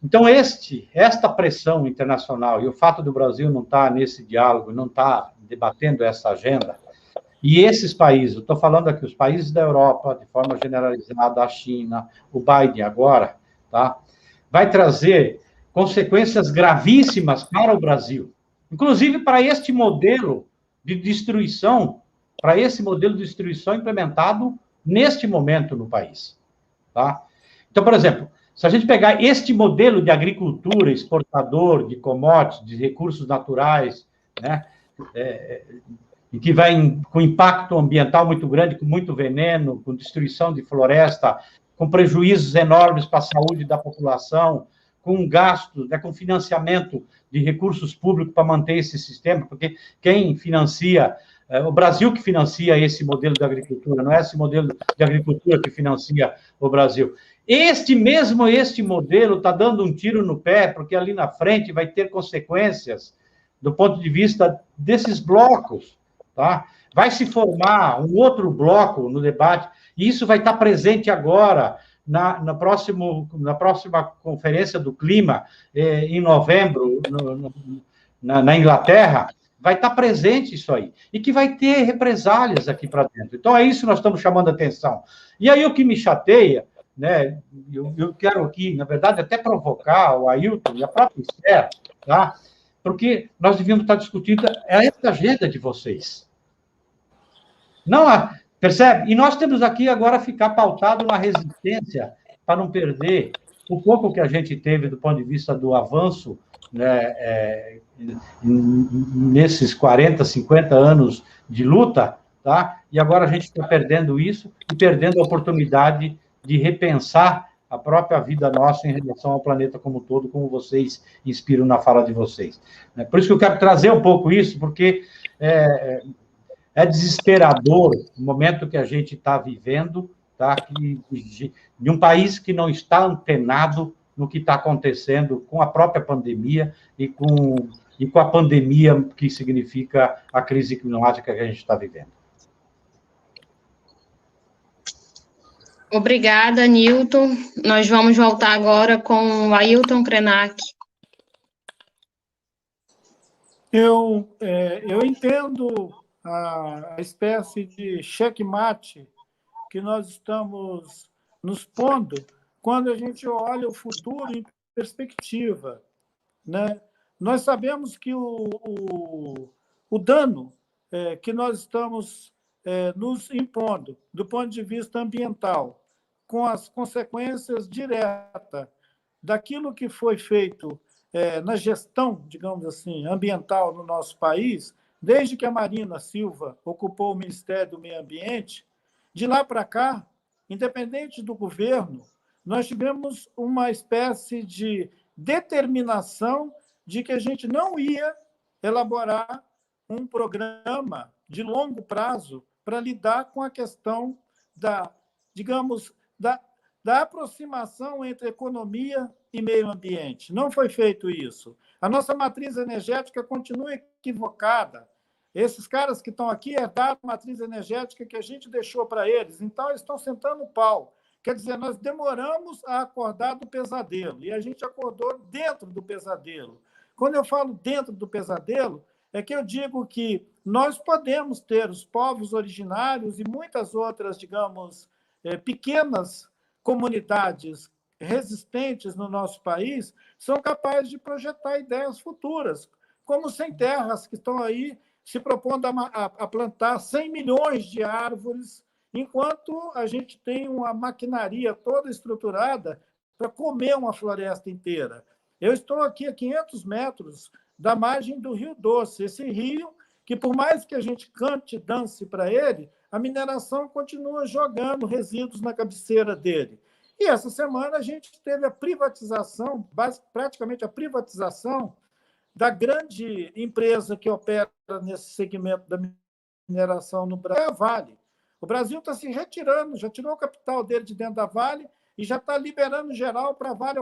Então, esta pressão internacional e o fato do Brasil não estar nesse diálogo, não estar debatendo essa agenda, e esses países, eu estou falando aqui, os países da Europa, de forma generalizada, a China, o Biden agora, tá? Vai trazer consequências gravíssimas para o Brasil, inclusive para este modelo de destruição, implementado neste momento no país. Tá? Então, por exemplo, se a gente pegar este modelo de agricultura, exportador de commodities, de recursos naturais, né, e que vai com impacto ambiental muito grande, com muito veneno, com destruição de floresta, com prejuízos enormes para a saúde da população, com gastos, né, com financiamento de recursos públicos para manter esse sistema, porque quem financia, o Brasil que financia esse modelo de agricultura, não é esse modelo de agricultura que financia o Brasil. Este modelo está dando um tiro no pé, porque ali na frente vai ter consequências do ponto de vista desses blocos, tá? Vai se formar um outro bloco no debate, e isso vai estar presente agora, na próxima Conferência do Clima, em novembro, na Inglaterra, vai estar presente isso aí, e que vai ter represálias aqui para dentro. Então, é isso que nós estamos chamando a atenção. E aí, o que me chateia, né, eu quero aqui, na verdade, até provocar o Ailton e a própria Esther, tá? Porque nós devíamos estar discutindo essa agenda de vocês. Não, percebe? E nós temos aqui agora ficar pautado na resistência para não perder o pouco que a gente teve do ponto de vista do avanço, né, nesses 40, 50 anos de luta, tá? E agora a gente está perdendo isso e perdendo a oportunidade de repensar a própria vida nossa em relação ao planeta como um todo, como vocês inspiram na fala de vocês. Por isso que eu quero trazer um pouco isso, porque é desesperador o momento que a gente está vivendo, tá? De um país que não está antenado no que está acontecendo com a própria pandemia e com a pandemia que significa a crise climática que a gente está vivendo. Obrigada, Newton. Nós vamos voltar agora com o Ailton Krenak. Eu entendo a espécie de checkmate que nós estamos nos pondo quando a gente olha o futuro em perspectiva, né? Nós sabemos que o dano que nós estamos nos impondo, do ponto de vista ambiental, com as consequências diretas daquilo que foi feito na gestão, digamos assim, ambiental no nosso país, desde que a Marina Silva ocupou o Ministério do Meio Ambiente, de lá para cá, independente do governo, nós tivemos uma espécie de determinação de que a gente não ia elaborar um programa de longo prazo para lidar com a questão digamos, da aproximação entre economia e meio ambiente. Não foi feito isso. A nossa matriz energética continua equivocada. Esses caras que estão aqui herdaram a matriz energética que a gente deixou para eles, então eles estão sentando o pau. Quer dizer, nós demoramos a acordar do pesadelo, e a gente acordou dentro do pesadelo. Quando eu falo dentro do pesadelo, é que eu digo que nós podemos ter os povos originários e muitas outras, digamos, pequenas comunidades resistentes no nosso país são capazes de projetar ideias futuras, como Sem Terras, que estão aí se propondo a plantar 100 milhões de árvores, enquanto a gente tem uma maquinaria toda estruturada para comer uma floresta inteira. Eu estou aqui a 500 metros da margem do Rio Doce, esse rio que, por mais que a gente cante e dance para ele, a mineração continua jogando resíduos na cabeceira dele. E essa semana a gente teve a privatização, praticamente a privatização, da grande empresa que opera nesse segmento da mineração no Brasil, é a Vale. O Brasil está se retirando, já tirou o capital dele de dentro da Vale e já está liberando geral para a Vale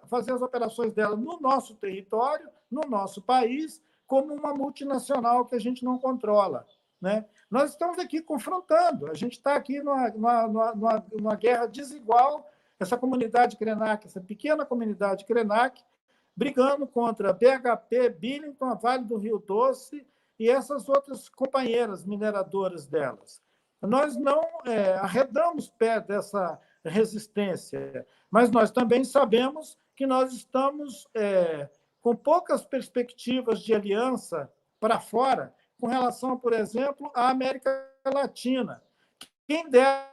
fazer as operações dela no nosso território, no nosso país, como uma multinacional que a gente não controla, né? Nós estamos aqui confrontando, a gente está aqui numa guerra desigual, essa comunidade Krenak, essa pequena comunidade Krenak, brigando contra a BHP, Billington, a Vale do Rio Doce e essas outras companheiras mineradoras delas. Nós não arredamos pé dessa resistência, mas nós também sabemos que nós estamos com poucas perspectivas de aliança para fora com relação, por exemplo, à América Latina. Quem dera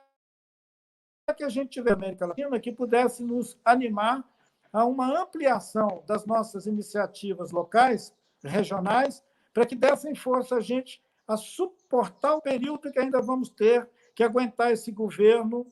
que a gente tivesse América Latina que pudesse nos animar a uma ampliação das nossas iniciativas locais, regionais, para que dessem força a gente a suportar o período que ainda vamos ter que aguentar esse governo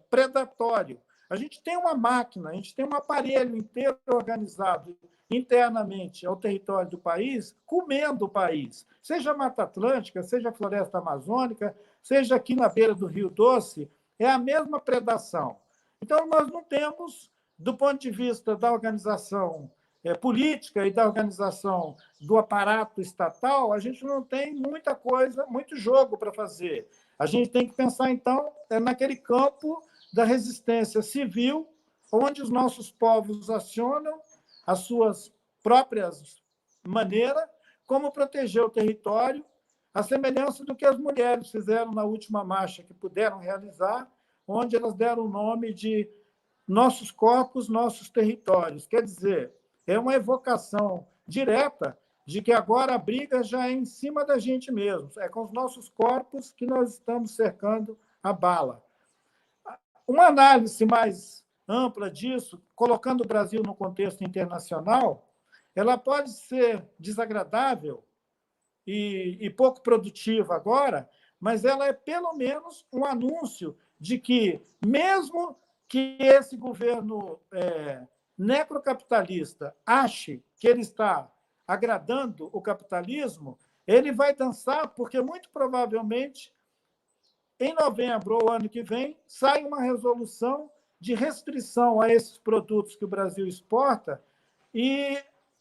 predatório. A gente tem uma máquina, a gente tem um aparelho inteiro organizado internamente ao território do país, comendo o país, seja a Mata Atlântica, seja a Floresta Amazônica, seja aqui na beira do Rio Doce, é a mesma predação. Então, nós não temos, do ponto de vista da organização política e da organização do aparato estatal, a gente não tem muita coisa, muito jogo para fazer. A gente tem que pensar, então, naquele campo da resistência civil, onde os nossos povos acionam as suas próprias maneiras, como proteger o território, a semelhança do que as mulheres fizeram na última marcha que puderam realizar, onde elas deram o nome de Nossos Corpos, Nossos Territórios. Quer dizer, é uma evocação direta de que agora a briga já é em cima da gente mesmo, é com os nossos corpos que nós estamos cercando a bala. Uma análise mais ampla disso, colocando o Brasil no contexto internacional, ela pode ser desagradável e pouco produtiva agora, mas ela é pelo menos um anúncio de que, mesmo que esse governo necrocapitalista ache que ele está agradando o capitalismo, ele vai dançar, porque muito provavelmente, em novembro ou ano que vem, sai uma resolução de restrição a esses produtos que o Brasil exporta e,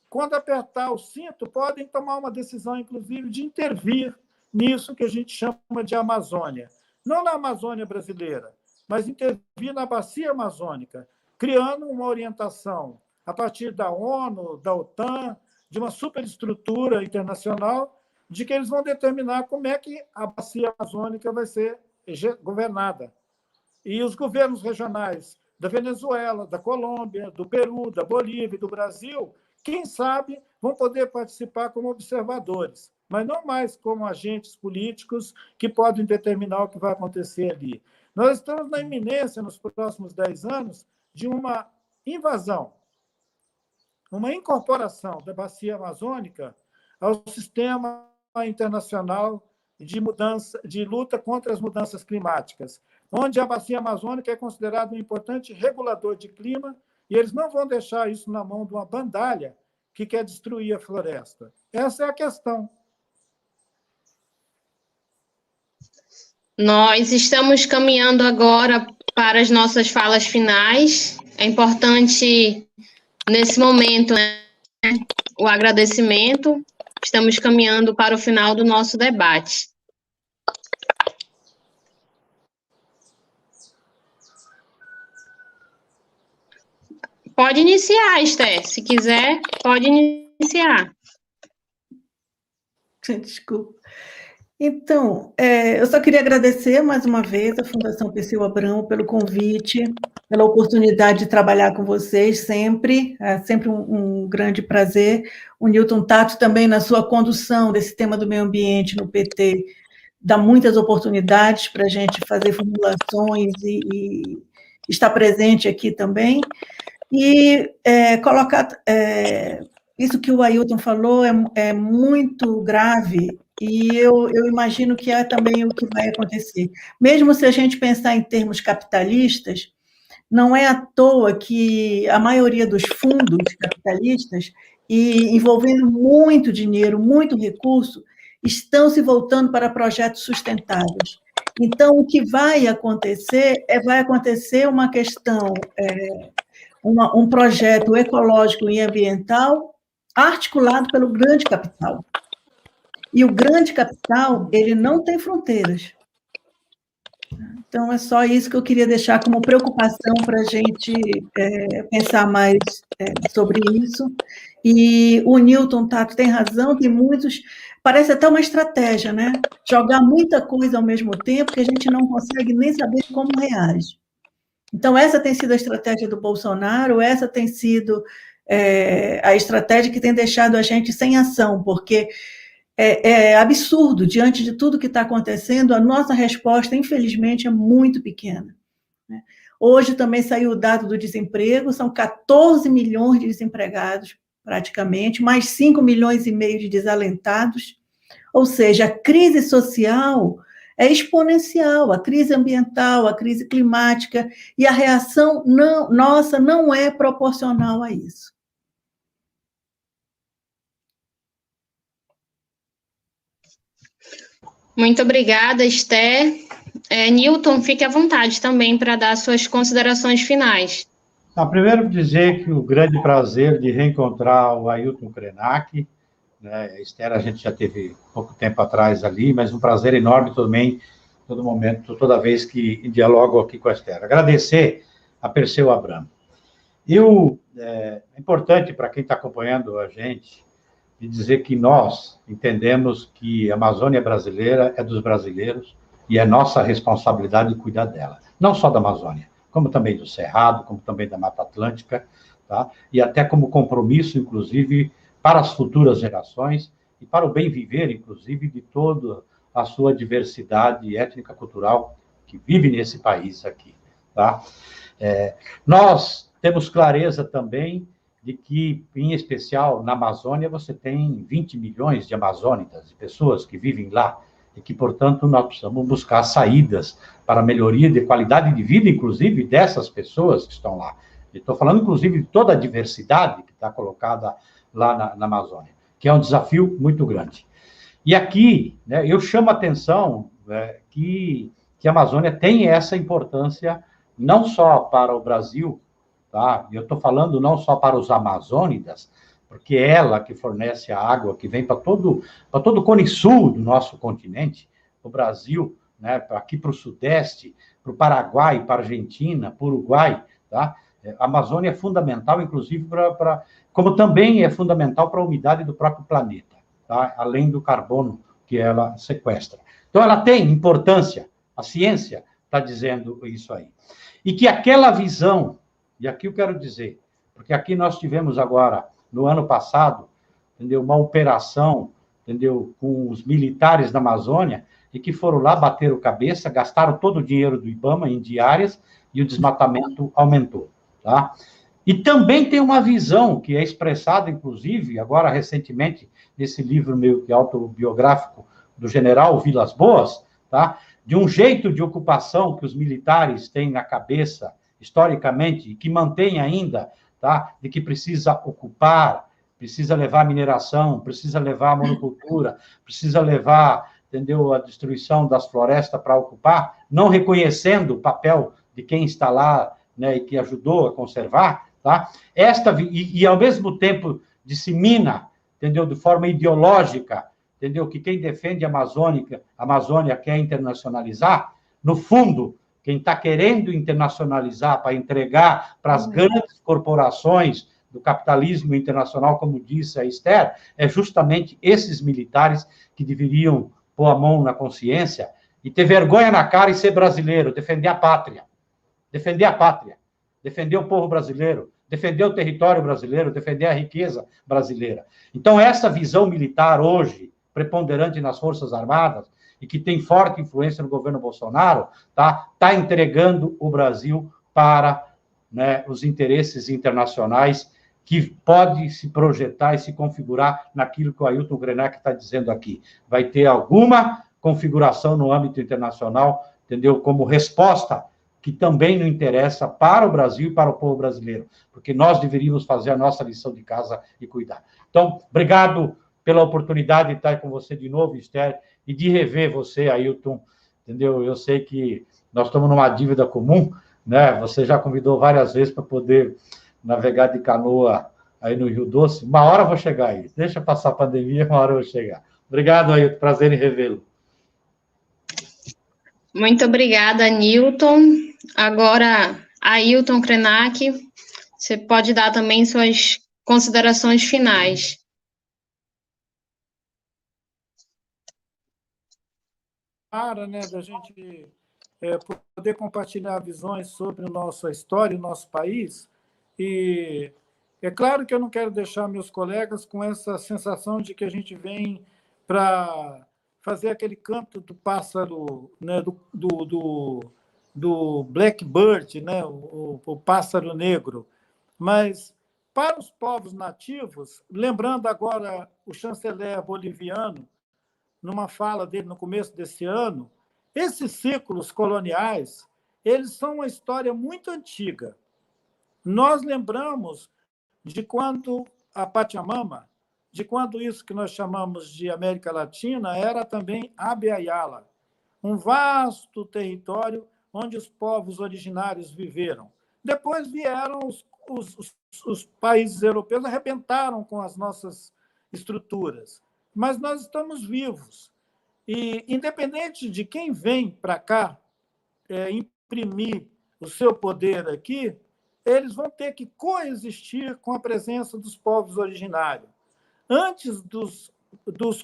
quando apertar o cinto, podem tomar uma decisão, inclusive, de intervir nisso que a gente chama de Amazônia. Não na Amazônia brasileira, mas intervir na bacia amazônica, criando uma orientação a partir da ONU, da OTAN, de uma superestrutura internacional, de que eles vão determinar como é que a bacia amazônica vai ser governada. E os governos regionais da Venezuela, da Colômbia, do Peru, da Bolívia e do Brasil, quem sabe, vão poder participar como observadores. mas não mais como agentes políticos que podem determinar o que vai acontecer ali. Nós estamos na iminência, nos próximos 10 anos, de uma invasão, uma incorporação da bacia amazônica ao sistema internacional de luta contra as mudanças climáticas, onde a bacia amazônica é considerada um importante regulador de clima, e eles não vão deixar isso na mão de uma bandalha que quer destruir a floresta. Essa é a questão. Nós estamos caminhando agora para as nossas falas finais. É importante, nesse momento, né, o agradecimento. Estamos caminhando para o final do nosso debate. Pode iniciar, Esther. Se quiser, pode iniciar. Desculpa. Então, eu só queria agradecer mais uma vez à Fundação Perseu Abramo pelo convite, pela oportunidade de trabalhar com vocês sempre. É sempre um grande prazer. O Newton Tato também, na sua condução desse tema do meio ambiente no PT, dá muitas oportunidades para a gente fazer formulações e estar presente aqui também. E colocar... isso que o Ailton falou é muito grave, e eu imagino que é também o que vai acontecer. Mesmo se a gente pensar em termos capitalistas, não é à toa que a maioria dos fundos capitalistas, e envolvendo muito dinheiro, muito recurso, estão se voltando para projetos sustentáveis. Então, o que vai acontecer uma questão... um projeto ecológico e ambiental articulado pelo grande capital. E o grande capital, ele não tem fronteiras. Então, é só isso que eu queria deixar como preocupação para a gente pensar mais sobre isso. E o Newton Tato tem razão, tem muitos... Parece até uma estratégia, né? Jogar muita coisa ao mesmo tempo que a gente não consegue nem saber como reage. Então, essa tem sido a estratégia do Bolsonaro, essa tem sido a estratégia que tem deixado a gente sem ação, porque é absurdo, diante de tudo que está acontecendo, a nossa resposta, infelizmente, é muito pequena. Né? Hoje também saiu o dado do desemprego, são 14 milhões de desempregados, praticamente, mais 5 milhões e meio de desalentados, ou seja, a crise social... é exponencial, a crise ambiental, a crise climática, e a reação nossa não é proporcional a isso. Muito obrigada, Esther. Newton, fique à vontade também para dar suas considerações finais. Primeiro dizer que o grande prazer de reencontrar o Ailton Krenak, né, a Esther a gente já teve pouco tempo atrás ali, mas um prazer enorme também, todo momento, toda vez que dialogo aqui com a Esther. Agradecer a Perseu Abramo. É importante para quem está acompanhando a gente de dizer que nós entendemos que a Amazônia brasileira é dos brasileiros e é nossa responsabilidade cuidar dela. Não só da Amazônia, como também do Cerrado, como também da Mata Atlântica, tá? E até como compromisso, inclusive, para as futuras gerações e para o bem viver, inclusive, de toda a sua diversidade étnica, cultural que vive nesse país aqui, tá? Nós temos clareza também de que, em especial, na Amazônia, você tem 20 milhões de amazônicas, de pessoas que vivem lá, e que, portanto, nós precisamos buscar saídas para a melhoria de qualidade de vida, inclusive, dessas pessoas que estão lá. Estou falando, inclusive, de toda a diversidade que está colocada lá na Amazônia, que é um desafio muito grande. E aqui, né, eu chamo a atenção que a Amazônia tem essa importância não só para o Brasil, tá? Eu estou falando não só para os amazônidas, porque é ela que fornece a água que vem para todo o cone sul do nosso continente, o Brasil, né, aqui para o Sudeste, para o Paraguai, para a Argentina, para o Uruguai, tá? A Amazônia é fundamental, inclusive, como também é fundamental para a umidade do próprio planeta, tá? Além do carbono que ela sequestra. Então, ela tem importância, a ciência está dizendo isso aí. E que aquela visão, e aqui eu quero dizer, porque aqui nós tivemos agora, no ano passado, entendeu, uma operação, entendeu, com os militares da Amazônia, e que foram lá, bateram cabeça, gastaram todo o dinheiro do IBAMA em diárias, e o desmatamento aumentou, tá? E também tem uma visão que é expressada, inclusive, agora recentemente, nesse livro meio que autobiográfico do general Vilas Boas, tá? De um jeito de ocupação que os militares têm na cabeça, historicamente, e que mantém ainda, tá? De que precisa ocupar, precisa levar mineração, precisa levar monocultura, precisa levar, entendeu, a destruição das florestas para ocupar, não reconhecendo o papel de quem está lá, né, e que ajudou a conservar, tá? Ao mesmo tempo dissemina, entendeu, de forma ideológica, entendeu, que quem defende a Amazônia quer internacionalizar, no fundo, quem está querendo internacionalizar para entregar para as grandes corporações do capitalismo internacional, como disse a Esther, é justamente esses militares que deveriam pôr a mão na consciência e ter vergonha na cara e ser brasileiro, defender a pátria, defender o povo brasileiro, defender o território brasileiro, defender a riqueza brasileira. Então, essa visão militar hoje, preponderante nas Forças Armadas, e que tem forte influência no governo Bolsonaro, tá entregando o Brasil para, né, os interesses internacionais, que pode se projetar e se configurar naquilo que o Ailton Krenak está dizendo aqui. Vai ter alguma configuração no âmbito internacional, entendeu? Como resposta que também não interessa para o Brasil e para o povo brasileiro, porque nós deveríamos fazer a nossa lição de casa e cuidar. Então, obrigado pela oportunidade de estar com você de novo, Esther, e de rever você, Ailton, entendeu? Eu sei que nós estamos numa dívida comum, né? Você já convidou várias vezes para poder navegar de canoa aí no Rio Doce. Uma hora eu vou chegar aí. Deixa passar a pandemia, uma hora eu vou chegar. Obrigado, Ailton. Prazer em revê-lo. Muito obrigada, Newton. Agora, Ailton Krenak, você pode dar também suas considerações finais. Né, da gente poder compartilhar visões sobre a nossa história, o nosso país. E é claro que eu não quero deixar meus colegas com essa sensação de que a gente vem para fazer aquele canto do pássaro, né, do Blackbird, né, o pássaro negro. Mas, para os povos nativos, lembrando agora o chanceler boliviano, numa fala dele no começo desse ano, esses ciclos coloniais, eles são uma história muito antiga. Nós lembramos de quando a Pachamama, de quando isso que nós chamamos de América Latina era também Abya Yala, um vasto território onde os povos originários viveram. Depois vieram os países europeus, arrebentaram com as nossas estruturas. Mas nós estamos vivos. E, independente de quem vem para cá imprimir o seu poder aqui, eles vão ter que coexistir com a presença dos povos originários. Antes dos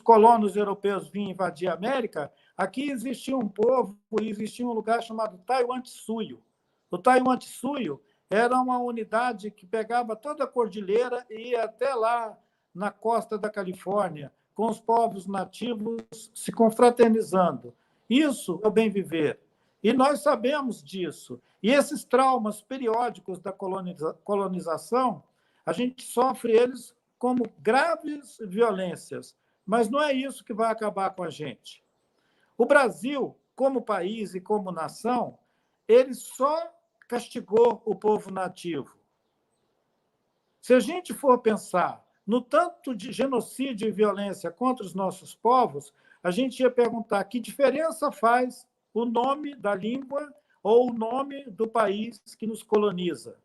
colonos europeus virem invadir a América, aqui existia um povo e existia um lugar chamado Taiwan-Tsuyo. O Taiwan-Tsuyo era uma unidade que pegava toda a cordilheira e ia até lá na costa da Califórnia, com os povos nativos se confraternizando. Isso é o bem viver. E nós sabemos disso. E esses traumas periódicos da colonização, a gente sofre eles como graves violências, mas não é isso que vai acabar com a gente. O Brasil, como país e como nação, ele só castigou o povo nativo. Se a gente for pensar no tanto de genocídio e violência contra os nossos povos, a gente ia perguntar que diferença faz o nome da língua ou o nome do país que nos coloniza.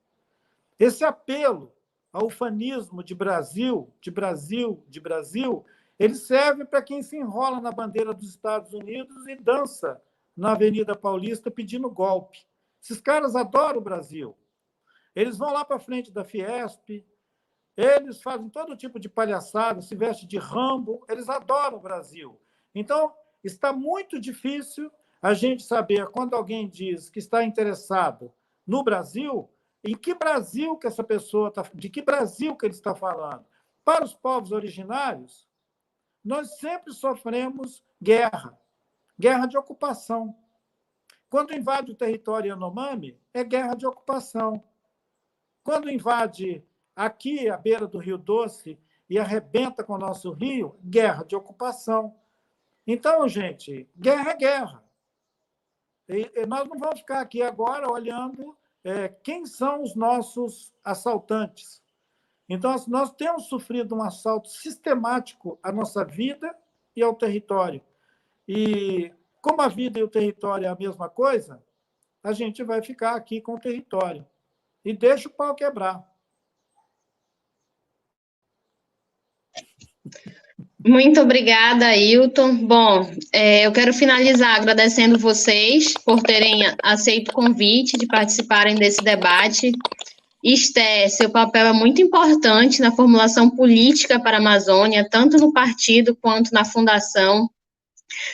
Esse apelo ao ufanismo de Brasil, ele serve para quem se enrola na bandeira dos Estados Unidos e dança na Avenida Paulista pedindo golpe. Esses caras adoram o Brasil. Eles vão lá para frente da Fiesp, eles fazem todo tipo de palhaçada, se vestem de Rambo, eles adoram o Brasil. Então, está muito difícil a gente saber, quando alguém diz que está interessado no Brasil, em que Brasil que essa pessoa está, de que Brasil que ele está falando. Para os povos originários, nós sempre sofremos guerra de ocupação. Quando invade o território Yanomami, é guerra de ocupação. Quando invade aqui, à beira do Rio Doce, e arrebenta com o nosso rio, guerra de ocupação. Então, gente, guerra é guerra. E nós não vamos ficar aqui agora olhando quem são os nossos assaltantes. Então, nós temos sofrido um assalto sistemático à nossa vida e ao território. E, como a vida e o território é a mesma coisa, a gente vai ficar aqui com o território. E deixa o pau quebrar. Muito obrigada, Ailton. Bom, eu quero finalizar agradecendo vocês por terem aceito o convite de participarem desse debate. Esther, seu papel é muito importante na formulação política para a Amazônia, tanto no partido quanto na fundação.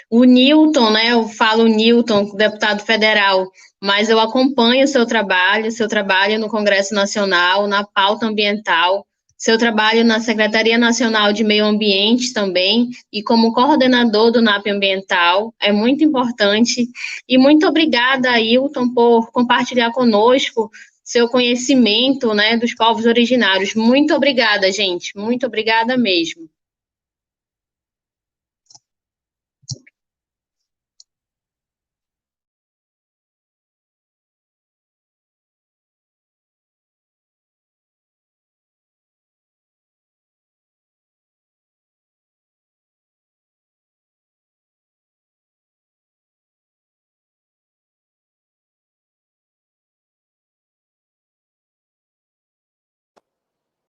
O Newton, né, eu falo Newton, deputado federal, mas eu acompanho o seu trabalho no Congresso Nacional, na pauta ambiental, seu trabalho na Secretaria Nacional de Meio Ambiente também, e como coordenador do NAP Ambiental, é muito importante. E muito obrigada, Ailton, por compartilhar conosco seu conhecimento, né, dos povos originários. Muito obrigada, gente, muito obrigada mesmo.